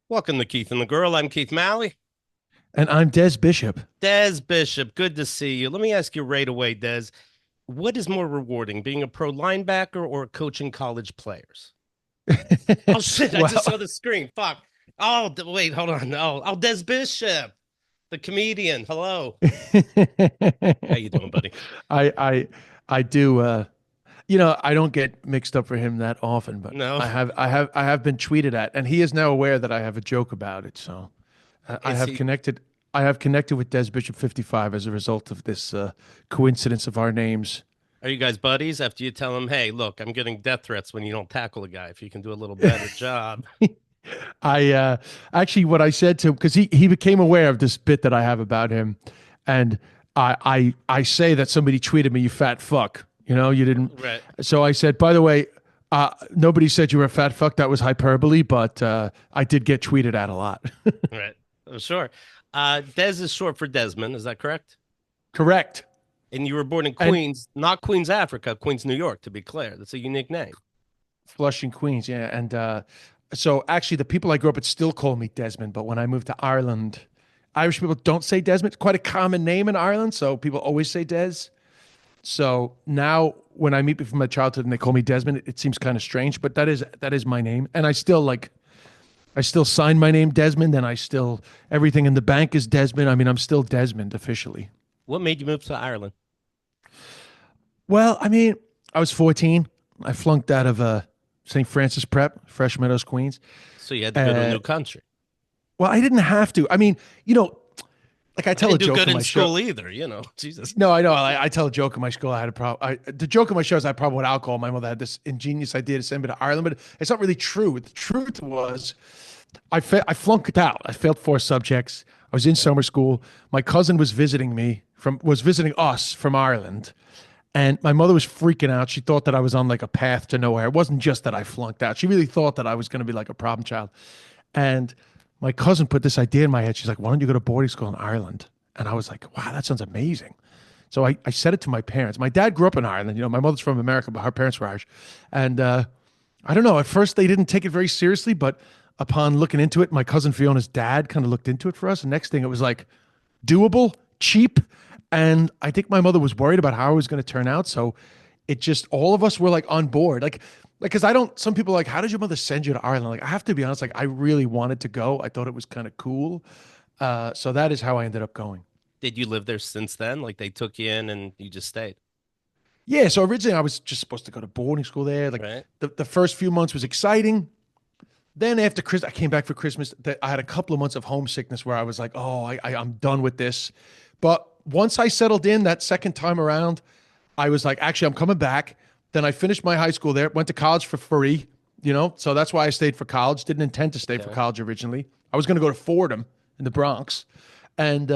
Welcome to Keith and the Girl. I'm Keith Malley. And I'm Des Bishop. Des Bishop, good to see you. Let me ask you right away, Des, what is more rewarding, being a pro linebacker or coaching college players? Oh shit, I just saw Well, the screen. Fuck. Oh, wait, hold on. Oh, Des Bishop, the comedian. Hello. How you doing, buddy? I I I do I don't get mixed up for him that often, but No. I have been tweeted at, and he is now aware that I have a joke about it. So I Is have he connected I have connected with Des Bishop 55 as a result of this coincidence of our names. are you guys buddies after you tell him, hey, look, I'm getting death threats when you don't tackle a guy. If you can do a little better job. I actually what I said to him, because he became aware of this bit that I have about him, and I say that somebody tweeted me, "You fat fuck." You didn't. Right. So I said, by the way, nobody said you were a fat fuck. That was hyperbole, but I did get tweeted at a lot. Right. Oh, sure. Des is short for Desmond, is that correct? Correct. And you were born in And Queens, not Queens, Africa, Queens, New York, to be clear. That's a unique name. Flushing, Queens, yeah. And so actually, the people I grew up with still call me Desmond, but when I moved to Ireland, Irish people don't say Desmond. It's quite a common name in Ireland, so people always say Des. So now when I meet people from my childhood and they call me Desmond, it seems kind of strange, but that is my name. And I still sign my name Desmond, and I still everything in the bank is Desmond. I mean, I'm still Desmond officially. What made you move to Ireland? Well, I mean, I was 14. I flunked out of St. Francis Prep, Fresh Meadows, Queens. So you had to go to a Uh, new country. well, I didn't have to. I mean, like I I tell a didn't do joke good in in my show. school either, Jesus. No, I know. I tell a joke in my school. I had a problem. The joke in my show is I had a problem with alcohol. My mother had this ingenious idea to send me to Ireland, but it's not really true. The truth was I flunked out. I failed four subjects. I was in summer school. My cousin was visiting us from Ireland, and my mother was freaking out. She thought that I was on like a path to nowhere. It wasn't just that I flunked out. She really thought that I was going to be like a problem child. And my cousin put this idea in my head. She's like, "Why don't you go to boarding school in Ireland?" And I was like, "Wow, that sounds amazing." So I said it to my parents. My dad grew up in Ireland. My mother's from America, but her parents were Irish. And I don't know. At first, they didn't take it very seriously, but upon looking into it, my cousin Fiona's dad kind of looked into it for us. And next thing, it was like doable, cheap, and I think my mother was worried about how it was going to turn out. So it just all of us were like on board, because I don't. Some people are like, how did your mother send you to Ireland? Like, I have to be honest, like I really wanted to go. I thought it was kind of cool. So that is how I ended up going. Did you live there since then? Like they took you in and you just stayed, Yeah. So originally I was just supposed to go to boarding school there. Like right? the first few months was exciting. Then after Christmas, I came back for Christmas. I had a couple of months of homesickness where I was like, oh, I'm done with this. But once I settled in that second time around, I was like, actually, I'm coming back. Then I finished my high school there, went to college for free, so that's why I stayed for college. Didn't intend to stay for Okay. college originally. I was going to go to Fordham in the Bronx. And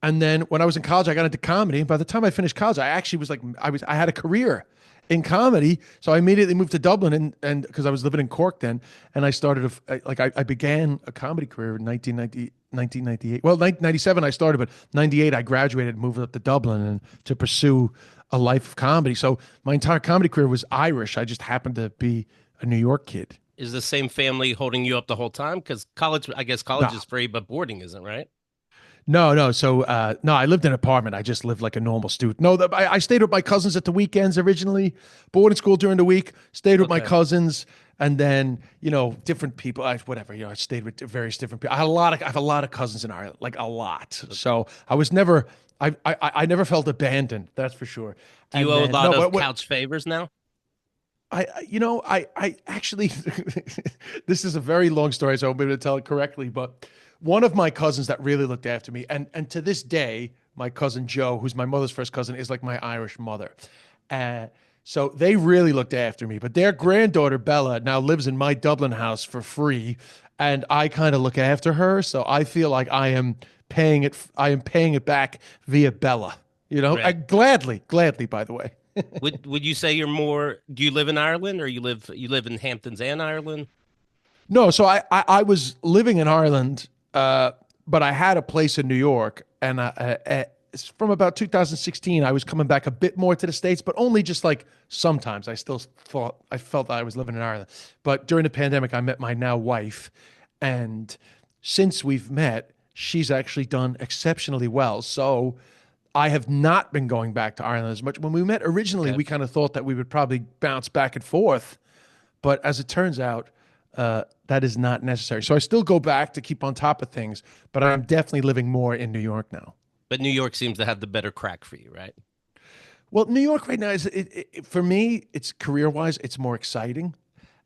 then when I was in college, I got into comedy. By the time I finished college, I actually was like, I had a career in comedy. So I immediately moved to Dublin, and because I was living in Cork then, and I started I began a comedy career in 1998. Well, 97 I started, but 98 I graduated and moved up to Dublin and to pursue a life of comedy. So my entire comedy career was Irish. I just happened to be a New York kid. Is the same family holding you up the whole time? Because college, I guess college No, is free, but boarding isn't, right? no, no. So, no, I lived in an apartment. I just lived like a normal student. No, I stayed with my cousins at the weekends originally, boarding school during the week, stayed with my Okay. cousins, and then, different people, whatever, I stayed with various different people. I have a lot of cousins in Ireland, like a lot. So I was never, I never felt abandoned. That's for sure. Do you And owe a then, lot no, of but what, couch favors now? I actually, this is a very long story, so I'll be able to tell it correctly. But one of my cousins that really looked after me, and to this day, my cousin Joe, who's my mother's first cousin, is like my Irish mother. Uh, so they really looked after me. But their granddaughter Bella now lives in my Dublin house for free, and I kind of look after her. So I feel like I am paying it. I am paying it back via Bella. Right. Gladly, gladly. By the way. Would you say you're more? Do you live in Ireland, or you live in Hamptons and Ireland? No, so I was living in Ireland, but I had a place in New York, and from about 2016, I was coming back a bit more to the States, but only just like sometimes. I felt that I was living in Ireland, but during the pandemic, I met my now wife, And since we've met, she's actually done exceptionally well. So I have not been going back to Ireland as much. When we met originally, Okay. we kind of thought that we would probably bounce back and forth. But as it turns out, that is not necessary. So I still go back to keep on top of things, but I'm definitely living more in New York now. But New York seems to have the better crack for you, right? Well, New York right now is for me. It's career wise, it's more exciting.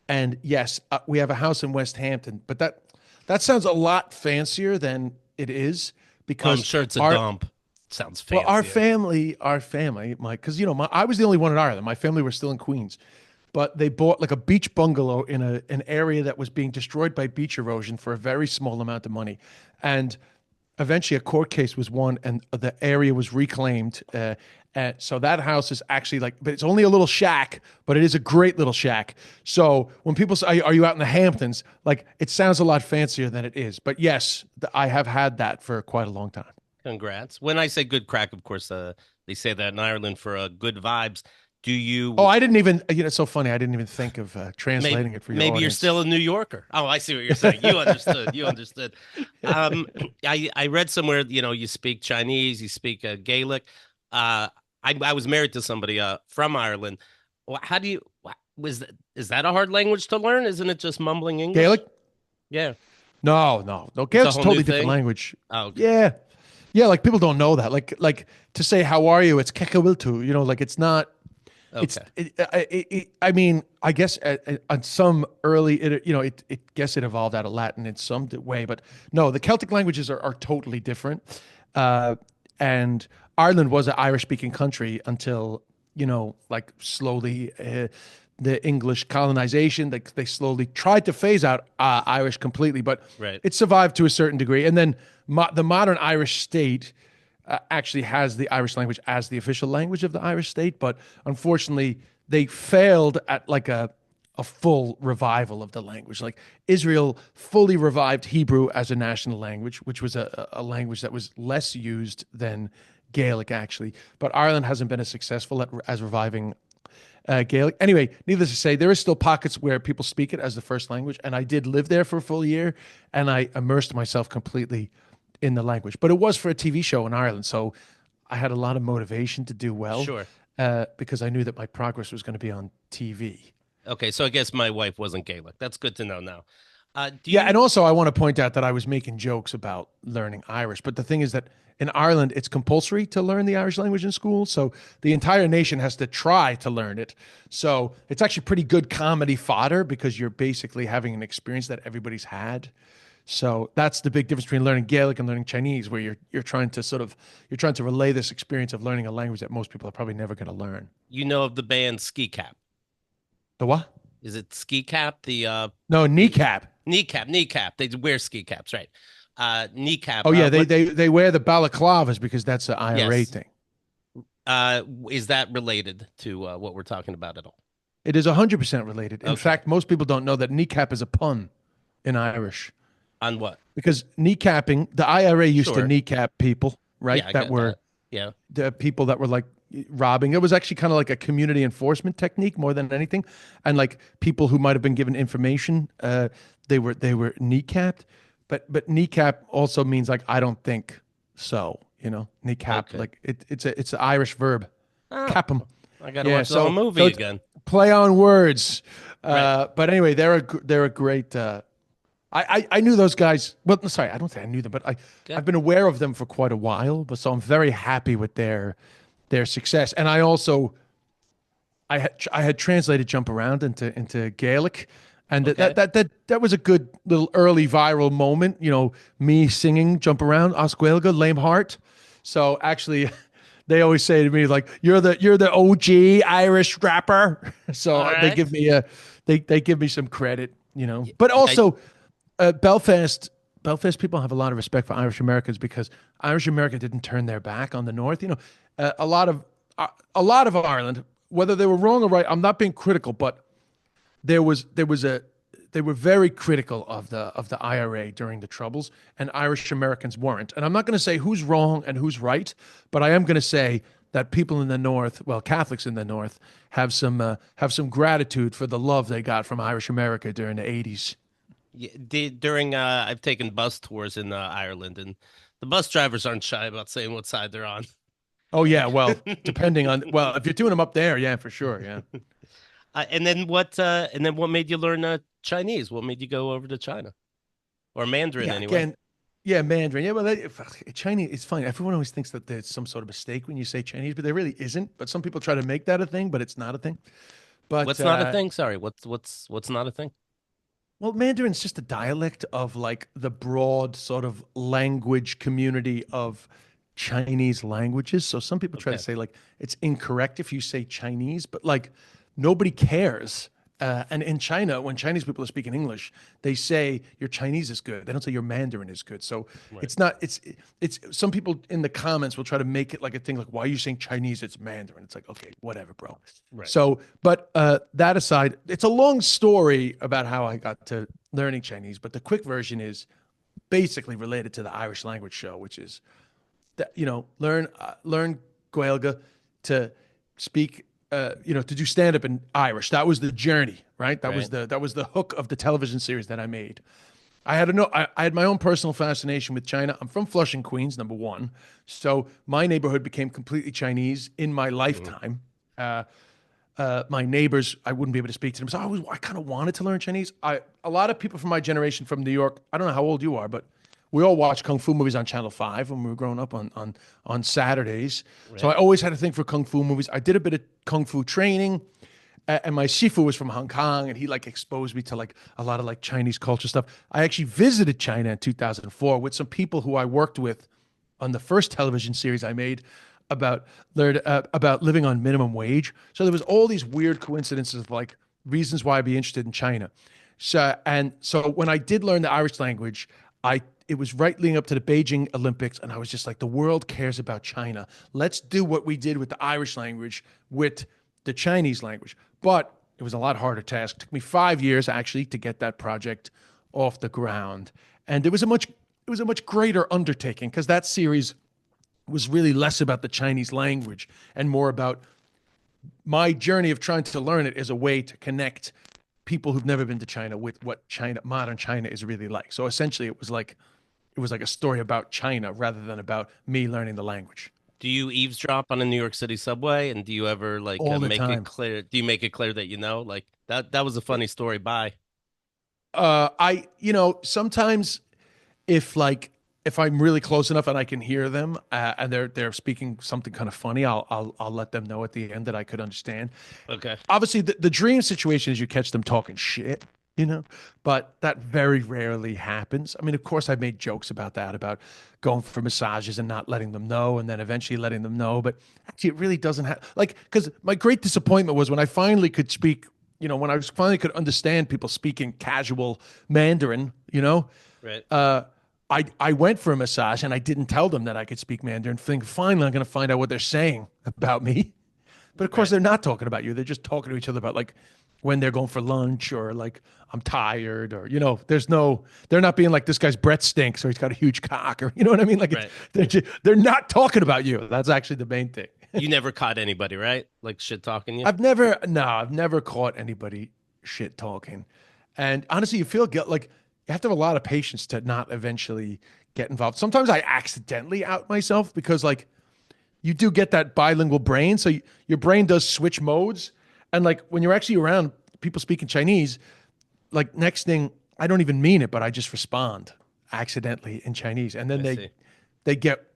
And yes, we have a house in West Hampton, but that sounds a lot fancier than it is Well, I'm because sure it's a our dump. Sounds well, fancier. our family, because I was the only one in Ireland. My family was still in Queens, but they bought like a beach bungalow in an area that was being destroyed by beach erosion for a very small amount of money, and eventually a court case was won, and the area was reclaimed. So that house is actually like, but it's only a little shack, but it is a great little shack. So when people say, "Are you out in the Hamptons?" Like it sounds a lot fancier than it is. But yes, I have had that for quite a long time. Congrats. When I say good crack, of course, they say that in Ireland for good vibes. Do Oh, you I didn't even, it's so funny. I didn't even think of maybe translating it for your maybe you're audience. still a New Yorker? Oh, I see what you're saying. You understood. You understood. Um, I read somewhere, you speak Chinese, you speak Gaelic. I was married to somebody from Ireland. How do you was that, is that a hard language to learn? Isn't it just mumbling English? Gaelic? Yeah, No, no, no. it's a Gaelic's a whole new totally different thing. language. Oh, okay. Yeah. Yeah, like people don't know that. Like to say how are you, it's kekawiltu, like it's not it's Okay. I mean, I guess on some early it guess it evolved out of Latin in some way, but no, the Celtic languages are totally different. Uh and Ireland was an Irish speaking country until, like slowly the English colonization, they slowly tried to phase out Irish completely, but Right. it survived to a certain degree. And then the modern Irish state actually has the Irish language as the official language of the Irish state, but unfortunately, they failed at like a full revival of the language. Like Israel fully revived Hebrew as a national language, which was a language that was less used than Gaelic, actually. But Ireland hasn't been as successful as reviving Gaelic. Anyway, needless to say, there is still pockets where people speak it as the first language, and I did live there for a full year, and I immersed myself completely in the language. But it was for a TV show in Ireland, so I had a lot of motivation to do well Sure. because I knew that my progress was going to be on TV. Okay. So I guess my wife wasn't Gaelic. That's good to know now. Do Yeah, and you? also I want to point out that I was making jokes about learning Irish, but the thing is that in Ireland it's compulsory to learn the Irish language in school, so the entire nation has to try to learn it. So it's actually pretty good comedy fodder because you're basically having an experience that everybody's had. So that's the big difference between learning Gaelic and learning Chinese, where you're trying to you're trying to relay this experience of learning a language that most people are probably never going to learn. You know of the band Ski Cap? The what? Is it Ski Cap? No, The kneecap. kneecap. They wear ski caps, right? Kneecap. Oh yeah, they What? they they wear the balaclavas because that's an IRA Yes. thing. Is that related to what we're talking about at all? It is 100% related. In Okay. fact, most people don't know that kneecap is a pun in Irish On what? because kneecapping, the IRA used to Sure. kneecap people, Yeah, right? I That got were that. Yeah. the people that were like robbing. It was actually kind of like a community enforcement technique more than anything. And like people who might have been given information, they were kneecapped. But kneecap also means like I don't think so. Kneecap Okay. like it's an Irish verb, Oh, cap 'em. I got to Yeah, watch the whole so movie it's again. play on words. Right. But anyway, they're a great. I knew those guys. Well, no, sorry, I don't think I knew them, but Yeah. I've been aware of them for quite a while. But so I'm very happy with their success. And I also I had translated Jump Around into Gaelic, and Okay. that was a good little early viral moment. Me singing Jump Around Oscuelga Lame Heart. So actually, they always say to me like, "You're the OG Irish rapper." All So they give right. me they give me some credit. Yeah, But I, also Belfast people have a lot of respect for Irish Americans because Irish America didn't turn their back on the North. A lot of Ireland, whether they were wrong or right, I'm not being critical, but there was a they were very critical of the IRA during the Troubles, and Irish Americans weren't. And I'm not going to say who's wrong and who's right, but I am going to say that people in the North, well, Catholics in the North, have some gratitude for the love they got from Irish America during the '80s. During I've taken bus tours in Ireland, and the bus drivers aren't shy about saying what side they're on. Oh yeah, well, depending on well, if you're doing them up there, yeah, for sure, yeah. And then what? And then what made you learn Chinese? What made you go over to China or Mandarin Yeah, anyway? again, yeah, Mandarin. Yeah, well, Chinese. It's funny. Everyone always thinks that there's some sort of mistake when you say Chinese, but there really isn't. But some people try to make that a thing, but it's not a thing. But What's not a thing? Sorry, what's not a thing? well, Mandarin's just a dialect of like the broad sort of language community of Chinese languages. So some people try to Okay, say like it's incorrect if you say Chinese, but like nobody cares. And in China, when Chinese people are speaking English, they say your Chinese is good. They don't say your Mandarin is good. So right, it's not. It's some people in the comments will try to make it like a thing. Like, why are you saying Chinese? It's Mandarin. It's like, okay, whatever, bro. right. So, but that aside, it's a long story about how I got to learning Chinese. But the quick version is basically related to the Irish language show, which is that learn Gaelga to speak, to do stand up in Irish. That was the journey, right? Right. That was the hook of the television series that I made. I had my own personal fascination with China. I'm from Flushing, Queens, number one, so my neighborhood became completely Chinese in my Mhm. lifetime. Uh, my neighbors, I wouldn't be able to speak to them. So I kind of wanted to learn Chinese. A lot of people from my generation from New York. I don't know how old you are, but we all watched kung fu movies on Channel 5 when we were growing up on Saturdays. So Right. I always had a thing for kung fu movies. I did a bit of kung fu training, and my shifu was from Hong Kong, and he like exposed me to like a lot of like Chinese culture stuff. I actually visited China in 2004 with some people who I worked with on the first television series I made about about living on minimum wage. So there was all these weird coincidences of like reasons why I'd be interested in China. So when I did learn the Irish language, I it was right leading up to the Beijing Olympics, and I was just like, the world cares about China. Let's do what we did with the Irish language with the Chinese language. But it was a lot harder task. It took me 5 years actually to get that project off the ground, and it was a much greater undertaking because that series was really less about the Chinese language and more about my journey of trying to learn it as a way to connect people who've never been to China with what modern China is really like. So essentially it was like a story about China rather than about me learning the language. Do you eavesdrop on a New York City subway, and do you ever like All the make it time. clear? Do you make it clear that you know? Like that was a funny story. Bye. Sometimes if like if I'm really close enough and I can hear them and they're speaking something kind of funny, I'll let them know at the end that I could understand. Okay. Obviously, the dream situation is you catch them talking shit, but that very rarely happens. I mean, of course, I've made jokes about that, about going for massages and not letting them know, and then eventually letting them know. But actually, it really doesn't have like because my great disappointment was when I finally could speak. When I finally could understand people speaking casual Mandarin. Right. Uh, I went for a massage and I didn't tell them that I could speak Mandarin. Think finally I'm going to find out what they're saying about me. But of course Right. they're not talking about you. They're just talking to each other about like when they're going for lunch or like I'm tired or they're not being like this guy's breath stinks or he's got a huge cock or you know what I mean. Like Right. they're not talking about you. That's actually the main thing. You never caught anybody, right? Like shit talking you. I've never caught anybody shit talking. And honestly, you feel like you have to have a lot of patience to not eventually get involved. Sometimes I accidentally out myself because like you do get that bilingual brain. So your brain does switch modes. And like when you're actually around people speaking Chinese, like next thing, I don't even mean it, but I just respond accidentally in Chinese. And then I see. they get,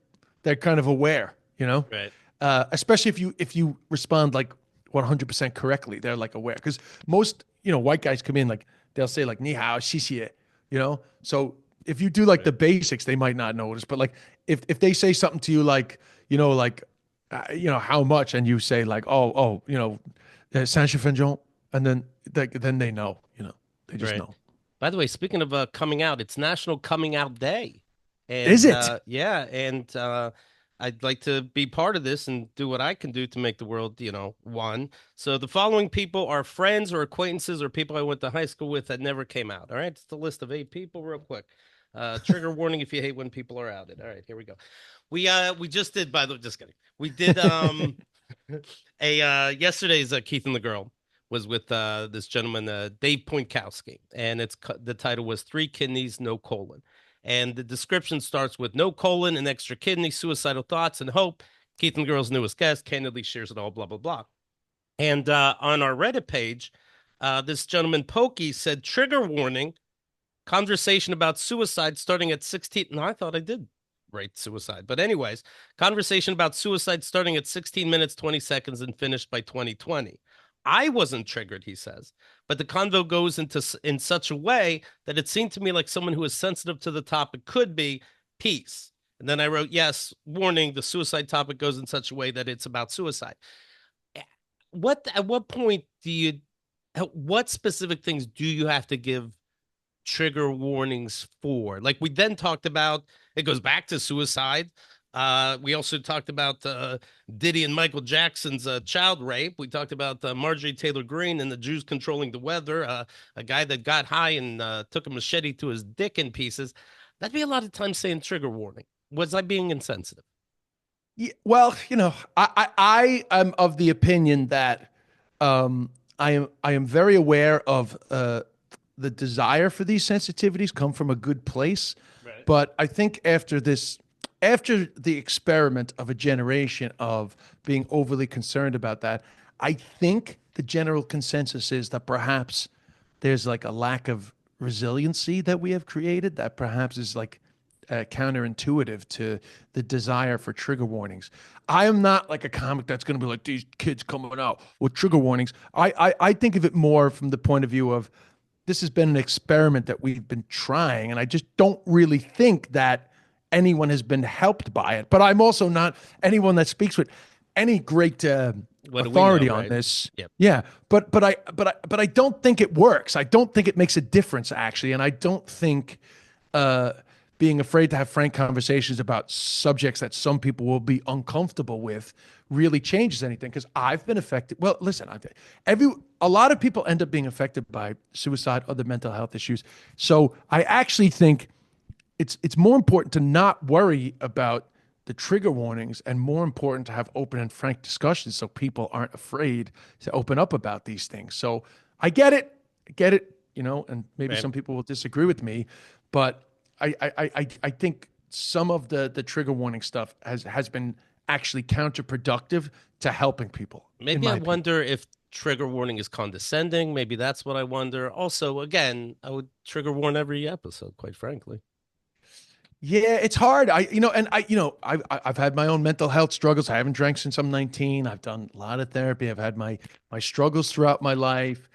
they're kind of aware. Right. Especially if you respond like 100% correctly, they're like aware. Because most, white guys come in, like they'll say like, ni hao, xi xie. So if you do like Right. the basics, they might not notice. But like if they say something to you like, how much, and you say like, oh, 30分钟, and then they know, they just Right. know. By the way, speaking of coming out, it's National Coming Out Day. Is And it? yeah, and I'd like to be part of this and do what I can do to make the world, one. So the following people are friends or acquaintances or people I went to high school with that never came out. All right. It's the list of 8 people, real quick. Trigger warning if you hate when people are outed. All right, here we go. We just did, by the way, just kidding. We did a yesterday's Keith and the Girl. was with this gentleman, Dave Poinkowski, and the title was Three Kidneys, No Colon. And the description starts with no colon, an extra kidney, suicidal thoughts, and hope. Keith and Girl's newest guest candidly shares it all, blah, blah, blah. And on our Reddit page, this gentleman, Pokey, said, trigger warning, conversation about suicide starting at 16. No, I thought I did write suicide. But anyways, conversation about suicide starting at 16 minutes, 20 seconds and finished by 2020. I wasn't triggered, he says, but the convo goes in such a way that it seemed to me like someone who is sensitive to the topic could be. Peace. And then I wrote, yes, warning, the suicide topic goes in such a way that it's about suicide. At what point what specific things do you have to give trigger warnings for? Like we then talked about, it goes back to suicide. We also talked about Diddy and Michael Jackson's child rape. We talked about Marjorie Taylor Greene and the Jews controlling the weather, a guy that got high and took a machete to his dick in pieces. That'd be a lot of times saying trigger warning. Was I being insensitive? Yeah, well, I am of the opinion that I am very aware of the desire for these sensitivities come from a good place. Right. But I think after the experiment of a generation of being overly concerned about that, I think the general consensus is that perhaps there's like a lack of resiliency that we have created that perhaps is like counterintuitive to the desire for trigger warnings. I am not like a comic that's going to be like these kids coming out with trigger warnings. I think of it more from the point of view of this has been an experiment that we've been trying, and I just don't really think that anyone has been helped by it. But I'm also not anyone that speaks with any great authority on this. Yep. Yeah, but I don't think it works. I don't think it makes a difference actually, and I don't think being afraid to have frank conversations about subjects that some people will be uncomfortable with really changes anything. Because I've been affected. Well, listen, a lot of people end up being affected by suicide, other mental health issues. So I actually think it's more important to not worry about the trigger warnings and more important to have open and frank discussions so people aren't afraid to open up about these things. So I get it, and maybe some people will disagree with me, but I think some of the trigger warning stuff has been actually counterproductive to helping people. Maybe I wonder if trigger warning is condescending. Maybe that's what I wonder. Also, again, I would trigger warn every episode, quite frankly. Yeah, it's hard. I've had my own mental health struggles. I haven't drank since I'm 19. I've done a lot of therapy. I've had my struggles throughout my life.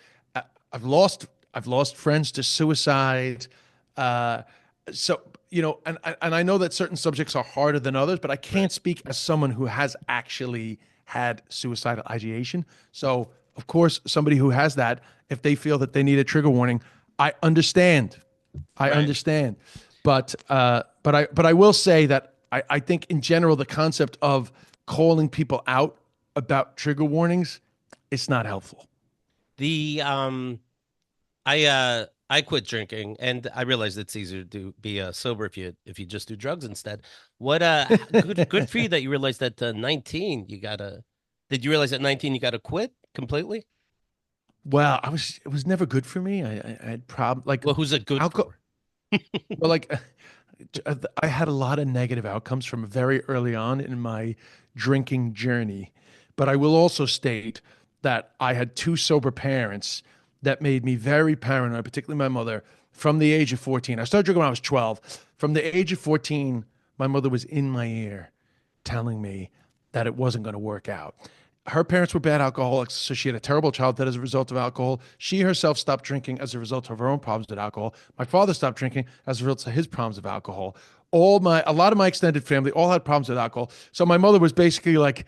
I've lost friends to suicide. So, and I know that certain subjects are harder than others, but I can't speak as someone who has actually had suicidal ideation. So, of course, somebody who has that, if they feel that they need a trigger warning, I understand. I understand. But I will say that I think in general, the concept of calling people out about trigger warnings, it's not helpful. I quit drinking, and I realized it's easier to be sober if you just do drugs instead. What good for you that you realized that 19 you gotta. Did you realize at 19 you gotta quit completely? Well, it was never good for me. I had problems like. Well, who's it good for? Well, like I had a lot of negative outcomes from very early on in my drinking journey, but I will also state that I had two sober parents that made me very paranoid, particularly my mother, from the age of 14. I started drinking when I was 12. From the age of 14, my mother was in my ear telling me that it wasn't going to work out. Her parents were bad alcoholics, so she had a terrible childhood as a result of alcohol. She herself stopped drinking as a result of her own problems with alcohol. My father stopped drinking as a result of his problems with alcohol. A lot of my extended family all had problems with alcohol. So my mother was basically like,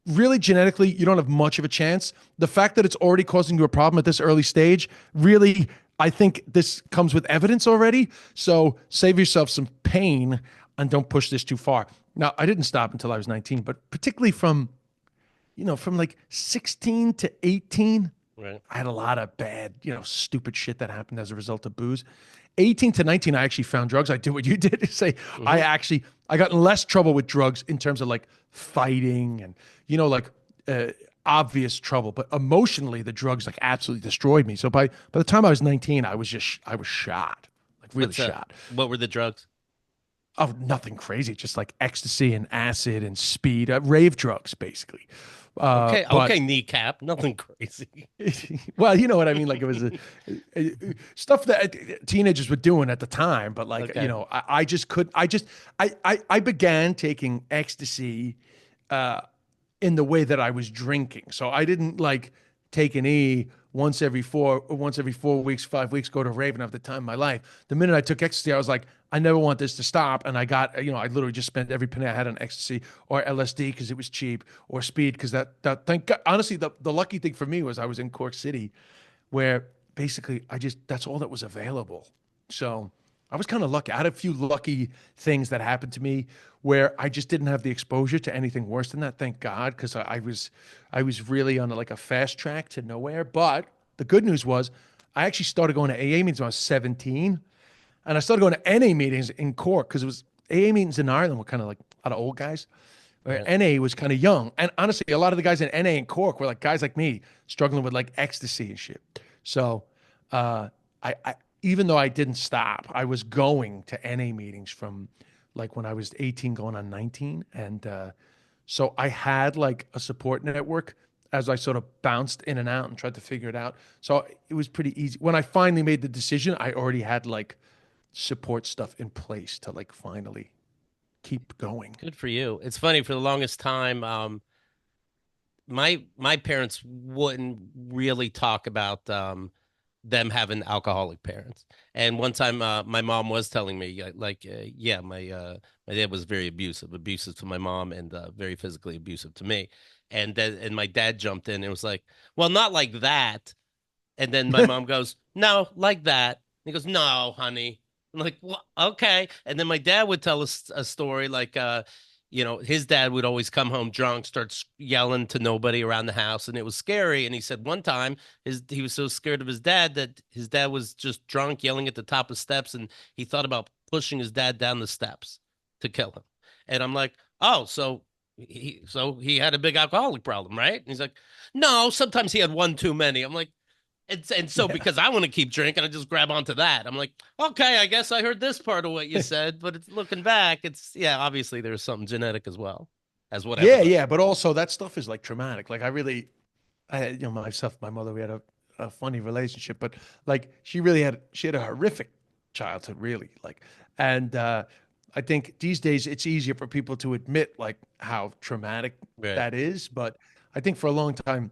really genetically, you don't have much of a chance. The fact that it's already causing you a problem at this early stage, really, I think this comes with evidence already. So save yourself some pain and don't push this too far. Now, I didn't stop until I was 19, but particularly from like 16 to 18, right, I had a lot of bad, stupid shit that happened as a result of booze. 18 to 19, I actually found drugs. I did what you did. Say, I got in less trouble with drugs in terms of like fighting and, obvious trouble, but emotionally the drugs like absolutely destroyed me. So by the time I was 19, I was shot, like really What's shot. what were the drugs? Oh, nothing crazy, just like ecstasy and acid and speed, rave drugs basically. Okay, But okay, kneecap, nothing crazy. well, you know what I mean. Like it was stuff that teenagers were doing at the time. But like Okay, I just could. I began taking ecstasy uh, in the way that I was drinking. So I didn't like take an E once every 4 weeks, 5 weeks, go to rave and have the time of my life. The minute I took ecstasy, I was like, I never want this to stop. And I got, I literally just spent every penny I had on ecstasy or LSD because it was cheap or speed because that thank God, honestly, the lucky thing for me was I was in Cork City where basically that's all that was available. So I was kind of lucky. I had a few lucky things that happened to me where I just didn't have the exposure to anything worse than that. Thank God, because I was really on like a fast track to nowhere. But the good news was I actually started going to AA meetings when I was 17, and I started going to NA meetings in Cork because it was AA meetings in Ireland were kind of like a lot of old guys, where right. NA was kind of young. And honestly, a lot of the guys in NA and Cork were like guys like me struggling with like ecstasy and shit. So I even though I didn't stop, I was going to NA meetings from like when I was 18 going on 19. And so I had like a support network as I sort of bounced in and out and tried to figure it out. So it was pretty easy. When I finally made the decision, I already had like support stuff in place to like finally keep going. Good for you. It's funny for the longest time. My parents wouldn't really talk about them having alcoholic parents. And one time, my mom was telling me, yeah, my dad was very abusive to my mom, and very physically abusive to me. And my dad jumped in and was like, "Well, not like that." And then my mom goes, "No, like that." He goes, "No, honey." I'm like, "Well, okay." And then my dad would tell us a story like, his dad would always come home drunk, start yelling to nobody around the house, and it was scary. And he said one time he was so scared of his dad that his dad was just drunk, yelling at the top of steps, and he thought about pushing his dad down the steps to kill him. And I'm like, "Oh, so he had a big alcoholic problem, right?" And he's like, "No, sometimes he had one too many." I'm like, and so Yeah. because I want to keep drinking, I just grab onto that. I'm like, okay, I guess I heard this part of what you said, but it's looking back, it's yeah, obviously there's something genetic as well as whatever Yeah, the yeah, but also that stuff is like traumatic. Like myself, my mother, we had a funny relationship, but like she had a horrific childhood, really. Like, and I think these days it's easier for people to admit like how traumatic right. that is. But I think for a long time,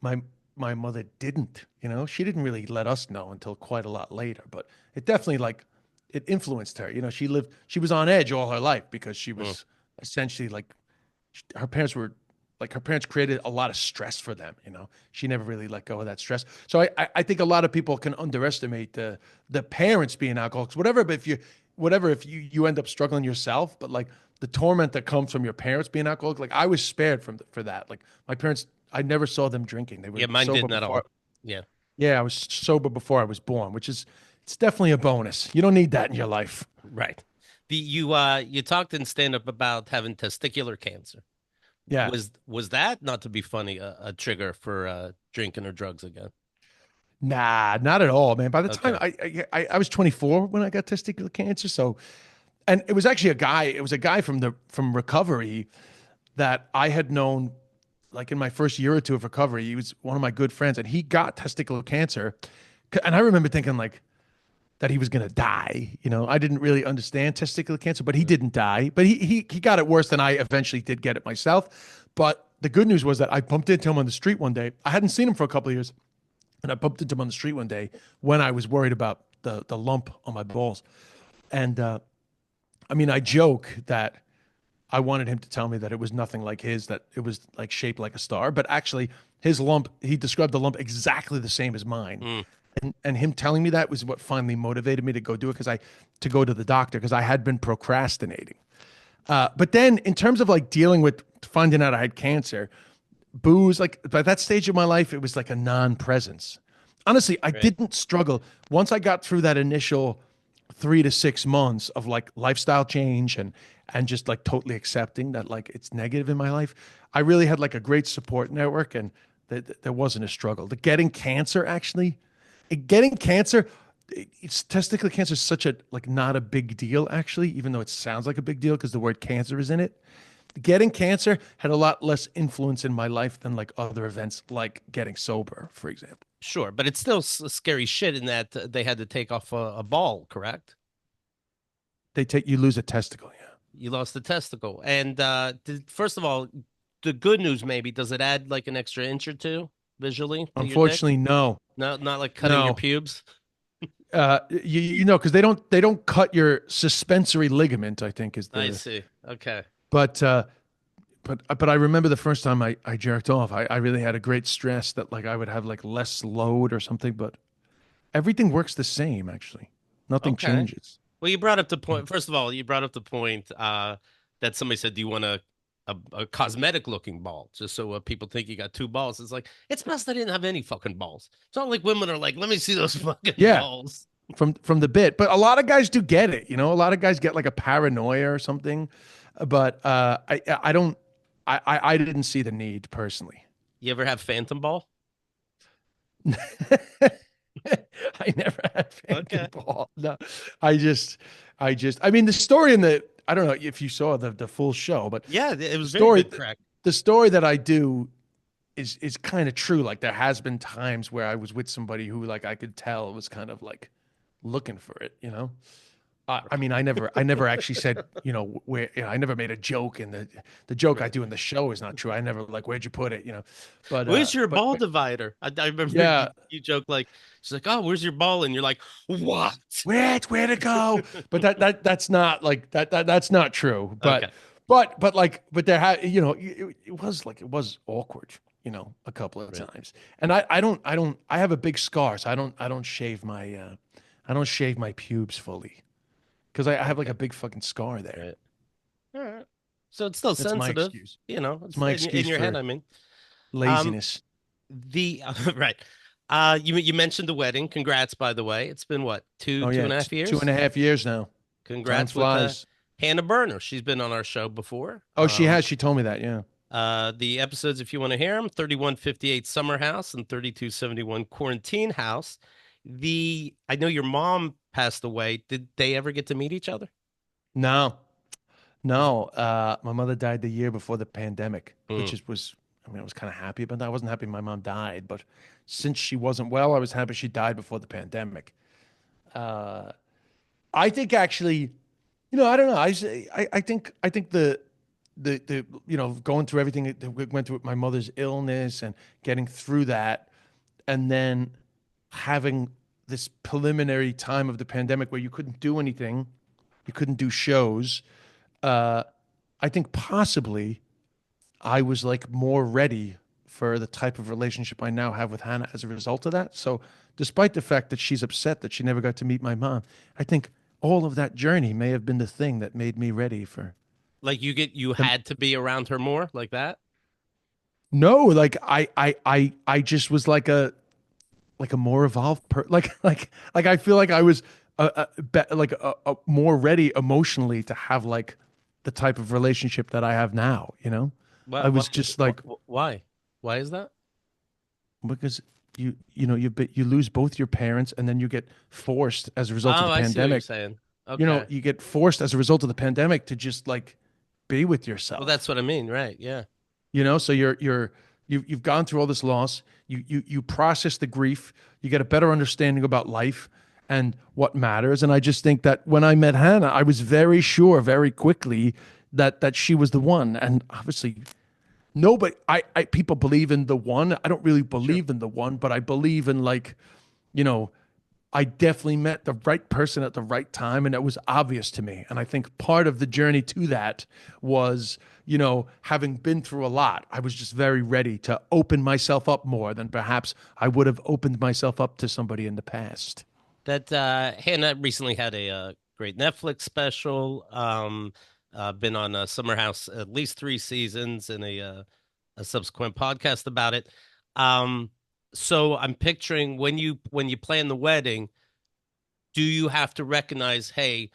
my my mother didn't. She didn't really let us know until quite a lot later. But it definitely like it influenced her. She was on edge all her life because she Mm. was essentially like her parents created a lot of stress for them. She never really let go of that stress. So I think a lot of people can underestimate the parents being alcoholics, whatever. But if you end up struggling yourself, but like the torment that comes from your parents being alcoholic, like I was spared for that. Like my parents, I never saw them drinking. They were Yeah, mine sober didn't at before. all. Yeah. Yeah, I was sober before I was born, which is it's definitely a bonus. You don't need that in your life. Right. You talked in stand up about having testicular cancer. Yeah. Was that, not to be funny, a trigger for drinking or drugs again? Nah, not at all, man. By the time Okay. I was 24 when I got testicular cancer, so and it was actually a guy. It was a guy from recovery that I had known, like in my first year or two of recovery. He was one of my good friends, and he got testicular cancer. And I remember thinking like that he was gonna die. I didn't really understand testicular cancer, but he Mm. didn't die. But he got it worse than I eventually did get it myself. But the good news was that I bumped into him on the street one day. I hadn't seen him for a couple of years, and I bumped into him on the street one day when I was worried about the lump on my balls. And I mean, I joke that I wanted him to tell me that it was nothing like his, that it was like shaped like a star. But actually, his lump, he described the lump exactly the same as mine. Mm. And him telling me that was what finally motivated me to go do it to go to the doctor because I had been procrastinating. But then in terms of like dealing with finding out I had cancer, booze, like by that stage of my life, it was like a non presence. Honestly, I Right. didn't struggle. Once I got through that initial 3 to 6 months of like lifestyle change and just like totally accepting that like it's negative in my life, I really had like a great support network, and there wasn't a struggle. The getting cancer actually, getting cancer, it's testicular cancer is such a like not a big deal actually, even though it sounds like a big deal because the word cancer is in it. Getting cancer had a lot less influence in my life than like other events like getting sober, for example. Sure, but it's still scary shit in that they had to take off a ball, correct? They take you lose a testicle, yeah. You lost the testicle. And first of all, the good news maybe, does it add like an extra inch or two visually to your dick? Unfortunately, no. No, not like cutting your No. pubes. You know, because they don't cut your suspensory ligament, I think is I the see. Okay. but but I remember the first time I jerked off, I really had a great stress that like I would have like less load or something, but everything works the same actually. Nothing Okay. changes. Well, you brought up the point. First of all, you brought up the point that somebody said, "Do you want a cosmetic looking ball?" Just so people think you got two balls. It's like it's best I didn't have any fucking balls. It's not like women are like, "Let me see those fucking Yeah, balls." from the bit. But a lot of guys do get it, you know. A lot of guys get like a paranoia or something. But I don't I didn't see the need personally. You ever have phantom ball? I never had phantom Okay. ball. No, I just, I mean, the story in the, I don't know if you saw the full show, but Yeah, it the was very story, good crack. the story that I do is kind of true. Like there has been times where I was with somebody who like I could tell was kind of like looking for it, you know? I mean, I never actually said, you know, where, you know, I never made a joke, and the joke I Right. do in the show is not true. I never like, where'd you put it, you know? But, Where's your ball but divider? I remember yeah, you joke like she's like, "Oh, where's your ball?" And you're like, "What?" where to go? But that's not like that's not true. Okay. But like but there had you know it was awkward, you know, a couple of Right. times. And I don't I have a big scar, so I don't shave my pubes fully because I have like Okay. a big fucking scar there. Right. All right. So it's still That's my sensitive, excuse. you know, It's it's my in excuse your head, for I mean. Um laziness. the right. You mentioned the wedding. Congrats, by the way. It's been what, Oh two yeah, and a half two and years? a half years now. Time Congrats with flies. Hannah Berner. She's been on our show before. Oh, she has. She told me that. Yeah. The episodes, if you want to hear them, 3158 Summer House and 3271 Quarantine House. I know your mom passed away. Did they ever get to meet each other? No. Is No, my mother died the year before the pandemic, mm, I mean, I was kind of happy about that. I wasn't happy my mom died, but since she wasn't well, I was happy she died before the pandemic. Uh, I think actually, you know, I don't know. I think you know, going through everything that we went through with my mother's illness and getting through that, and then having this preliminary time of the pandemic where you couldn't do anything, you couldn't do shows. Uh, I think possibly I was like more ready for the type of relationship I now have with Hannah as a result of that. So, despite the fact that she's upset that she never got to meet my mom, I think all of that journey may have been the thing that made me ready for like you the. had to be around her more like that? No, like I just was like a more evolved like I feel like I was more ready emotionally to have like the type of relationship that I have now, you know? I Why was just like why? Why is that? because you know you lose both your parents and then you get forced as a result of Oh, the I see what you're pandemic. saying. You know, Okay. you get forced as a result of the pandemic to just like be with Well, that's yourself. what I mean, right? Yeah. You know, so you've gone through all this loss. You process the grief. You get a better understanding about life and what matters. And I just think that when I met Hannah, I was very sure very quickly that she was the one. And obviously, nobody, I people believe in the one. I don't really Sure. believe in the one, but I believe in like, you know, I definitely met the right person at the right time, and it was obvious to me. And I think part of the journey to that was, you know, having been through a lot, I was just very ready to open myself up more than perhaps I would have opened myself up to somebody in the past. That Hannah recently had a great Netflix special. Been on Summer House at least 3 seasons and a subsequent podcast about it. Um, so I'm picturing when you plan the wedding, do you have to recognize, hey,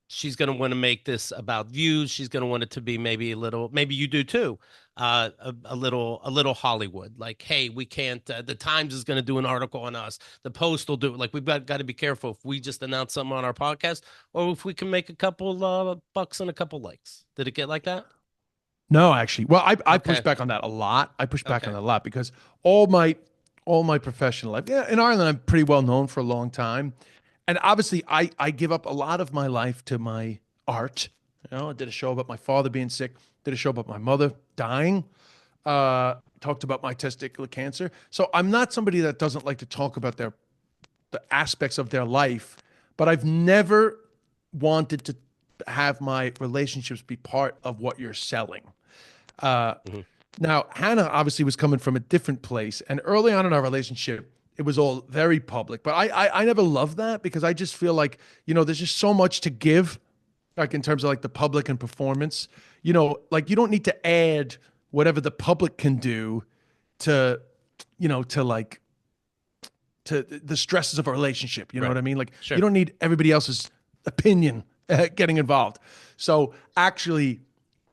she's going to want to make this about views. She's going to want it to be maybe a little, maybe you do too, a little Hollywood. Like, hey, we can't. The Times is going to do an article on us. The Post will do it. Like, we've got to be careful if we just announce something on our podcast, or if we can make a couple bucks and a couple likes. Did it get like that? No, actually. Well, I push Okay. back on that a lot. I push back on Okay. that a lot because all my professional life, yeah, in Ireland, I'm pretty well known for a long time. And obviously I give up a lot of my life to my art. I did a show about my father being sick, did a show about my mother dying, talked about my testicular cancer. So I'm not somebody that doesn't like to talk about the aspects of their life, but I've never wanted to have my relationships be part of what you're selling. Uh, Mm-hmm. Now, Hannah obviously was coming from a different place, and early on in our relationship, it was all very public. But I never loved that because I just feel like there's just so much to give, like in terms of like the public and performance. Like you don't need to add whatever the public can do to, to like to the stresses of a relationship. You know what Right. I mean? Like you Sure. don't need everybody else's opinion getting involved. So actually,